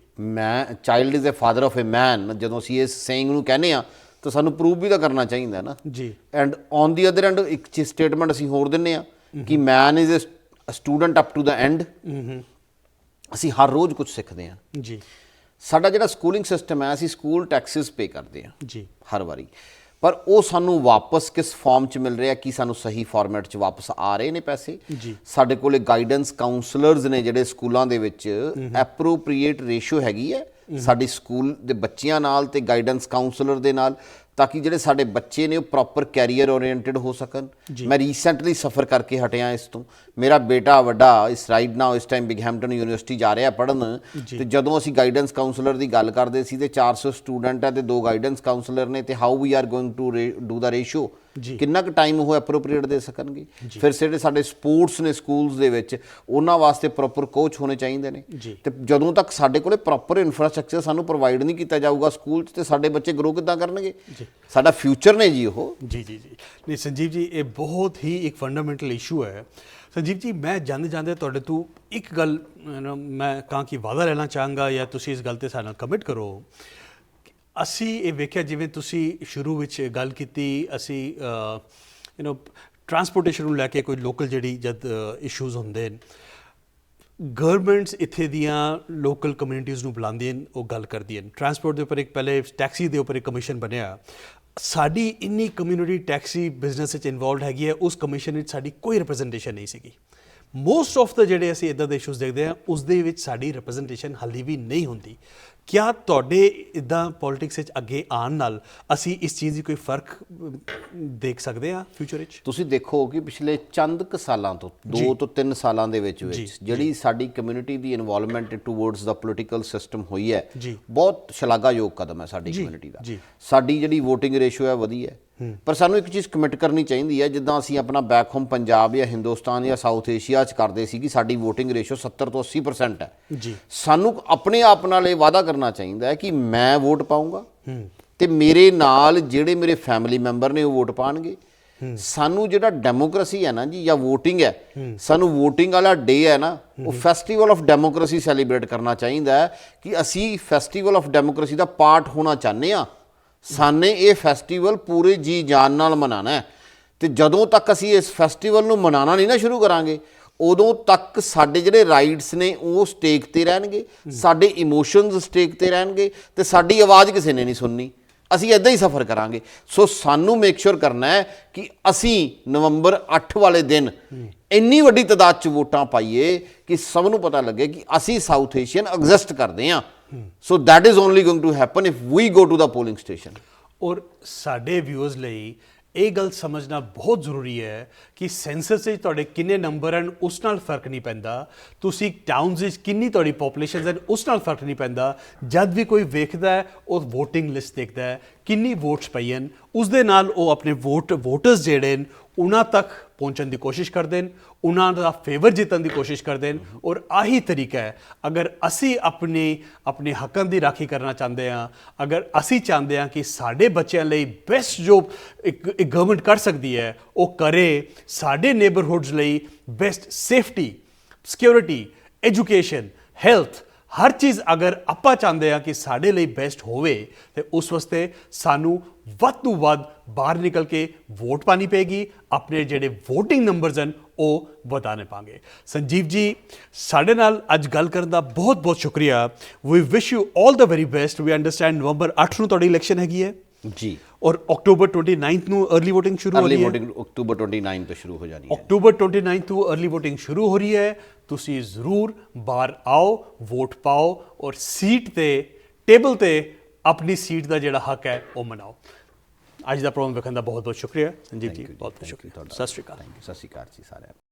Child is a father of a man, ਜਦੋਂ ਅਸੀਂ ਇਸ ਸੇਇੰਗ ਨੂੰ ਕਹਿੰਦੇ ਆ ਤਾਂ ਸਾਨੂੰ ਪ੍ਰੂਵ ਵੀ ਤਾਂ ਕਰਨਾ ਚਾਹੀਦਾ ਨਾ। ਜੀ। And on the other end ਇੱਕ ਚੀਜ਼ ਸਟੇਟਮੈਂਟ ਅਸੀਂ ਹੋਰ ਦਿੰਦੇ ਆ ਕਿ man is a student up to the end. ਅਸੀਂ ਹਰ ਰੋਜ਼ ਕੁਝ ਸਿੱਖਦੇ ਆ। ਜੀ। ਸਾਡਾ ਜਿਹੜਾ ਸਕੂਲਿੰਗ ਸਿਸਟਮ ਹੈ, ਅਸੀਂ ਸਕੂਲ ਟੈਕਸਿਸ ਪੇ ਕਰਦੇ ਆ ਜੀ। ਹਰ ਵਾਰੀ, ਪਰ ਉਹ ਸਾਨੂੰ ਵਾਪਸ ਕਿਸ ਫਾਰਮ 'ਚ ਮਿਲ ਰਿਹਾ, ਕੀ ਸਾਨੂੰ ਸਹੀ ਫਾਰਮੈਟ 'ਚ ਵਾਪਸ ਆ ਰਹੇ ਨੇ ਪੈਸੇ? ਜੀ। ਸਾਡੇ ਕੋਲੇ ਗਾਈਡੈਂਸ ਕਾਉਂਸਲਰਸ ਨੇ ਜਿਹੜੇ ਸਕੂਲਾਂ ਦੇ ਵਿੱਚ, ਐਪਰੋਪ੍ਰੀਏਟ ਰੇਸ਼ੋ ਹੈਗੀ ਹੈ ਸਾਡੀ ਸਕੂਲ ਦੇ ਬੱਚਿਆਂ ਨਾਲ ਤੇ ਗਾਈਡੈਂਸ ਕਾਉਂਸਲਰ ਦੇ ਨਾਲ, ਤਾਂ ਕਿ ਜਿਹੜੇ ਸਾਡੇ ਬੱਚੇ ਨੇ ਉਹ ਪ੍ਰੋਪਰ ਕੈਰੀਅਰ ਓਰੀਐਂਟਡ ਹੋ ਸਕਣ। ਮੈਂ ਰੀਸੈਂਟਲੀ ਸਫਰ ਕਰਕੇ ਹਟਿਆ ਇਸ ਤੋਂ। ਮੇਰਾ ਬੇਟਾ ਵੱਡਾ ਇਸ ਰਾਈਟ ਨਾਓ ਇਸ ਟਾਈਮ ਬਿਗਹੈਮਪਟਨ ਯੂਨੀਵਰਸਿਟੀ ਜਾ ਰਿਹਾ ਪੜ੍ਹਨ, ਤੇ ਜਦੋਂ ਅਸੀਂ ਗਾਈਡੈਂਸ ਕਾਉਂਸਲਰ ਦੀ ਗੱਲ ਕਰਦੇ ਸੀ ਤੇ 400 ਸਟੂਡੈਂਟ ਹੈ ਤੇ 2 ਗਾਈਡੈਂਸ ਕਾਉਂਸਲਰ ਨੇ, ਤੇ how we are going to do the ratio, ਕਿੰਨਾ ਕੁ ਟਾਈਮ ਉਹ ਐਪਰੋਪ੍ਰੀਏਟ ਦੇ ਸਕਣਗੇ? ਫਿਰ ਜਿਹੜੇ ਸਾਡੇ ਸਪੋਰਟਸ ਨੇ ਸਕੂਲਸ ਦੇ ਵਿੱਚ, ਉਹਨਾਂ ਵਾਸਤੇ ਪ੍ਰੋਪਰ ਕੋਚ ਹੋਣੇ ਚਾਹੀਦੇ ਨੇ। ਤੇ ਜਦੋਂ ਤੱਕ ਸਾਡੇ ਕੋਲੇ ਪ੍ਰੋਪਰ ਇਨਫਰਾਸਟ੍ਰਕਚਰ ਸਾਨੂੰ ਪ੍ਰੋਵਾਈਡ ਨਹੀਂ ਕੀਤਾ ਜਾਊਗਾ ਸਕੂਲ 'ਚ, ਤੇ ਸਾਡੇ ਬੱਚੇ ਗਰੋ ਕਿੱਦਾਂ ਕਰਨਗੇ? ਸਾਡਾ ਫਿਊਚਰ ਨੇ ਜੀ ਉਹ। ਜੀ ਜੀ ਜੀ ਨਹੀਂ ਸੰਜੀਵ ਜੀ, ਇਹ ਬਹੁਤ ਹੀ ਇੱਕ ਫੰਡਾਮੈਂਟਲ ਇਸ਼ੂ ਹੈ। ਸੰਜੀਵ ਜੀ, ਮੈਂ ਜਾਂਦੇ ਤੁਹਾਡੇ ਤੋਂ ਇੱਕ ਗੱਲ ਮੈਂ ਕਹਾਂ ਕਿ ਵਾਅਦਾ ਲੈਣਾ ਚਾਹਾਂਗਾ, ਜਾਂ ਤੁਸੀਂ ਇਸ ਗੱਲ 'ਤੇ ਸਾਡੇ ਨਾਲ ਕਮਿਟ ਕਰੋ। ਅਸੀਂ ਇਹ ਵੇਖਿਆ, ਜਿਵੇਂ ਤੁਸੀਂ ਸ਼ੁਰੂ ਵਿੱਚ ਗੱਲ ਕੀਤੀ, ਅਸੀਂ ਟਰਾਂਸਪੋਰਟੇਸ਼ਨ ਨੂੰ ਲੈ ਕੇ ਕੋਈ ਲੋਕਲ ਜਿਹੜੀ ਜਦ ਇਸ਼ੂਜ਼ ਹੁੰਦੇ ਨੇ, ਗਵਰਨਮੈਂਟਸ ਇੱਥੇ ਦੀਆਂ ਲੋਕਲ ਕਮਿਊਨਿਟੀਜ਼ ਨੂੰ ਬੁਲਾਉਂਦੀਆਂ ਨੇ, ਉਹ ਗੱਲ ਕਰਦੀਆਂ ਨੇ। ਟਰਾਂਸਪੋਰਟ ਦੇ ਉੱਪਰ ਇੱਕ ਪਹਿਲੇ ਟੈਕਸੀ ਦੇ ਉੱਪਰ ਇੱਕ ਕਮਿਸ਼ਨ ਬਣਿਆ। ਸਾਡੀ ਇੰਨੀ ਕਮਿਊਨਿਟੀ ਟੈਕਸੀ ਬਿਜ਼ਨਸ ਵਿੱਚ ਇਨਵੋਲਵਡ ਹੈਗੀ ਹੈ, ਉਸ ਕਮਿਸ਼ਨ ਵਿੱਚ ਸਾਡੀ ਕੋਈ ਰਿਪਰੈਜ਼ੈਂਟੇਸ਼ਨ ਨਹੀਂ ਸੀਗੀ। ਮੋਸਟ ਆਫ ਦਾ ਜਿਹੜੇ ਅਸੀਂ ਇੱਦਾਂ ਦੇ ਇਸ਼ੂਜ਼ ਦੇਖਦੇ ਹਾਂ, ਉਸ ਦੇ ਵਿੱਚ ਸਾਡੀ ਰਿਪਰੈਜ਼ੈਂਟੇਸ਼ਨ ਹਾਲੇ ਵੀ ਨਹੀਂ ਹੁੰਦੀ। ਕਿਆ ਤੁਹਾਡੇ ਇੱਦਾਂ ਪੋਲੀਟਿਕਸ ਵਿੱਚ ਅੱਗੇ ਆਉਣ ਨਾਲ ਅਸੀਂ ਇਸ ਚੀਜ਼ ਦੀ ਕੋਈ ਫਰਕ ਦੇਖ ਸਕਦੇ ਹਾਂ ਫਿਊਚਰ ਵਿੱਚ? ਤੁਸੀਂ ਦੇਖੋ ਕਿ ਪਿਛਲੇ ਚੰਦ ਕੁ ਸਾਲਾਂ ਤੋਂ 2 ਤੋਂ 3 ਸਾਲਾਂ ਦੇ ਵਿੱਚ ਜਿਹੜੀ ਸਾਡੀ ਕਮਿਊਨਿਟੀ ਦੀ ਇਨਵੋਲਵਮੈਂਟ ਟੂਵਰਡਸ ਦਾ ਪੋਲੀਟੀਕਲ ਸਿਸਟਮ ਹੋਈ ਹੈ, ਬਹੁਤ ਸ਼ਲਾਘਾਯੋਗ ਕਦਮ ਹੈ ਸਾਡੀ ਕਮਿਊਨਿਟੀ ਦਾ। ਸਾਡੀ ਜਿਹੜੀ ਵੋਟਿੰਗ ਰੇਸ਼ੋ ਹੈ ਵਧੀਆ ਹੈ, ਪਰ ਸਾਨੂੰ ਇੱਕ ਚੀਜ਼ ਕਮਿਟ ਕਰਨੀ ਚਾਹੀਦੀ ਹੈ, ਜਿੱਦਾਂ ਅਸੀਂ ਆਪਣਾ ਬੈਕ ਹੋਮ ਪੰਜਾਬ ਜਾਂ ਹਿੰਦੁਸਤਾਨ ਜਾਂ ਸਾਊਥ ਏਸ਼ੀਆ 'ਚ ਕਰਦੇ ਸੀ ਕਿ ਸਾਡੀ ਵੋਟਿੰਗ ਰੇਸ਼ੋ 70 ਤੋਂ 80% ਹੈ। ਸਾਨੂੰ ਆਪਣੇ ਆਪ ਨਾਲ ਇਹ ਵਾਅਦਾ ਕਰਨਾ ਚਾਹੀਦਾ ਹੈ ਕਿ ਮੈਂ ਵੋਟ ਪਾਊਂਗਾ ਤੇ ਮੇਰੇ ਨਾਲ ਜਿਹੜੇ ਮੇਰੇ ਫੈਮਿਲੀ ਮੈਂਬਰ ਨੇ ਉਹ ਵੋਟ ਪਾਣਗੇ। ਸਾਨੂੰ ਜਿਹੜਾ ਡੈਮੋਕ੍ਰੇਸੀ ਹੈ ਨਾ ਜੀ, ਜਾਂ ਵੋਟਿੰਗ ਹੈ, ਸਾਨੂੰ ਵੋਟਿੰਗ ਵਾਲਾ ਡੇ ਹੈ ਨਾ, ਉਹ ਫੈਸਟੀਵਲ ਆਫ ਡੈਮੋਕ੍ਰੇਸੀ ਸੈਲੀਬ੍ਰੇਟ ਕਰਨਾ ਚਾਹੀਦਾ ਹੈ ਕਿ ਅਸੀਂ festival of democracy the part ਹੋਣਾ ਚਾਹੁੰਦੇ ਹਾਂ। ਸਾਨੇ ਇਹ ਫੈਸਟੀਵਲ ਪੂਰੇ ਜੀ ਜਾਨ ਨਾਲ ਮਨਾਉਣਾ ਹੈ, ਤੇ ਜਦੋਂ ਤੱਕ ਅਸੀਂ ਇਸ ਫੈਸਟੀਵਲ ਨੂੰ ਮਨਾਉਣਾ ਨਹੀਂ ਨਾ ਸ਼ੁਰੂ ਕਰਾਂਗੇ, ਉਦੋਂ ਤੱਕ ਸਾਡੇ ਜਿਹੜੇ ਰਾਈਟਸ ਨੇ ਉਹ ਸਟੇਕ ਤੇ ਰਹਿਣਗੇ, ਸਾਡੇ ਇਮੋਸ਼ਨਸ ਸਟੇਕ ਤੇ ਰਹਿਣਗੇ, ਤੇ ਸਾਡੀ ਆਵਾਜ਼ ਕਿਸੇ ਨੇ ਨਹੀਂ ਸੁਣਨੀ। ਅਸੀਂ ਇੱਦਾਂ ਹੀ ਸਫ਼ਰ ਕਰਾਂਗੇ। ਸੋ ਸਾਨੂੰ ਮੇਕ ਸ਼ੋਰ ਕਰਨਾ ਹੈ ਕਿ ਅਸੀਂ ਨਵੰਬਰ 8 ਵਾਲੇ ਦਿਨ ਇੰਨੀ ਵੱਡੀ ਤਾਦਾਦ 'ਚ ਵੋਟਾਂ ਪਾਈਏ ਕਿ ਸਭ ਨੂੰ ਪਤਾ ਲੱਗੇ ਕਿ ਅਸੀਂ ਸਾਊਥ ਏਸ਼ੀਅਨ ਐਗਜ਼ਿਸਟ ਕਰਦੇ ਹਾਂ। So that is only going to happen if we go to the polling station. ਔਰ ਸਾਡੇ ਵਿਊਅਰਸ ਲਈ ਇਹ ਗੱਲ ਸਮਝਣਾ ਬਹੁਤ ਜ਼ਰੂਰੀ ਹੈ ਕਿ ਸੈਂਸਸ ਵਿੱਚ ਤੁਹਾਡੇ ਕਿੰਨੇ ਨੰਬਰ ਹਨ ਉਸ ਨਾਲ ਫਰਕ ਨਹੀਂ ਪੈਂਦਾ। ਤੁਸੀਂ ਟਾਊਨਸ ਵਿੱਚ ਕਿੰਨੀ ਤੁਹਾਡੀ ਪੋਪੂਲੇਸ਼ਨ ਹੈ ਉਸ ਨਾਲ ਫਰਕ ਨਹੀਂ ਪੈਂਦਾ। ਜਦ ਵੀ ਕੋਈ ਵੇਖਦਾ ਹੈ ਉਹ ਵੋਟਿੰਗ ਲਿਸਟ ਦੇਖਦਾ ਹੈ, ਕਿੰਨੀ ਵੋਟਸ ਪਈਆਂ, ਉਸ ਦੇ ਨਾਲ ਉਹ ਆਪਣੇ ਵੋਟਰਸ ਜਿਹੜੇ ਨੇ ਉਹਨਾਂ ਤੱਕ ਪਹੁੰਚਣ ਦੀ ਕੋਸ਼ਿਸ਼ ਕਰਦੇ ਨੇ, ਉਹਨਾਂ ਦਾ ਫੇਵਰ ਜਿੱਤਣ ਦੀ ਕੋਸ਼ਿਸ਼ ਕਰਦੇ ਨੇ। ਔਰ ਆਹੀ ਤਰੀਕਾ ਹੈ, ਅਗਰ ਅਸੀਂ ਆਪਣੇ ਹੱਕਾਂ ਦੀ ਰਾਖੀ ਕਰਨਾ ਚਾਹੁੰਦੇ ਹਾਂ, ਅਗਰ ਅਸੀਂ ਚਾਹੁੰਦੇ ਹਾਂ ਕਿ ਸਾਡੇ ਬੱਚਿਆਂ ਲਈ ਬੈਸਟ ਜੋ ਇੱਕ ਗਵਰਨਮੈਂਟ ਕਰ ਸਕਦੀ ਹੈ ਉਹ ਕਰੇ, ਸਾਡੇ ਨੇਬਰਹੁੱਡਸ ਲਈ best safety, security, education, health, ਹਰ ਚੀਜ਼ ਅਗਰ ਆਪਾਂ ਚਾਹੁੰਦੇ ਆ ਕਿ ਸਾਡੇ ਲਈ ਬੈਸਟ ਹੋਵੇ ਤੇ ਉਸ ਵਾਸਤੇ ਸਾਨੂੰ ਵੱਧ ਤੋਂ ਵੱਧ ਬਾਹਰ ਨਿਕਲ ਕੇ ਵੋਟ ਪਾਣੀ ਪਏਗੀ, ਆਪਣੇ ਜਿਹੜੇ VOTING ਨੰਬਰਸ ਹਨ ਉਹ ਵਧਾਣੇ ਪਾਂਗੇ। ਸੰਜੀਵ ਜੀ, ਸਾਡੇ ਨਾਲ ਅੱਜ ਗੱਲ ਕਰਨ ਦਾ ਬਹੁਤ ਬਹੁਤ ਸ਼ੁਕਰੀਆ। We wish you all the very best. We understand November 8 ਨੂੰ ਤੁਹਾਡੀ ਇਲੈਕਸ਼ਨ ਹੈਗੀ ਹੈ ਜੀ, ਔਰ ਅਕਤੂਬਰ 29 ਨੂੰ अर्ਲੀ VOTING ਸ਼ੁਰੂ ਹੋ ਰਹੀ ਹੈ। अर्ਲੀ VOTING ਅਕਤੂਬਰ 29 ਤੋਂ ਸ਼ੁਰੂ ਹੋ ਜਾਣੀ ਹੈ। ਅਕਤੂਬਰ 29 ਤੋਂ अर्ਲੀ VOTING ਸ਼ੁਰੂ ਹੋ ਰਹੀ ਹੈ। ਤੁਸੀਂ ਜ਼ਰੂਰ ਬਾਹਰ ਆਓ, ਵੋਟ ਪਾਓ ਔਰ ਸੀਟ ਤੇ ਟੇਬਲ ਤੇ ਆਪਣੀ ਸੀਟ ਦਾ ਜਿਹੜਾ ਹੱਕ ਹੈ ਉਹ ਮਨਾਓ। ਅੱਜ ਦਾ ਪ੍ਰੋਗਰਾਮ ਵੇਖਣ ਦਾ ਬਹੁਤ ਬਹੁਤ ਸ਼ੁਕਰੀਆ ਸੰਜੀਵ ਜੀ, ਬਹੁਤ ਬਹੁਤ ਸ਼ੁਕਰੀਆ। ਸਤਿ ਸ਼੍ਰੀ ਅਕਾਲ। ਸਤਿ ਸ਼੍ਰੀ ਅਕਾਲ ਜੀ ਸਾਰਿਆਂ ਨੂੰ।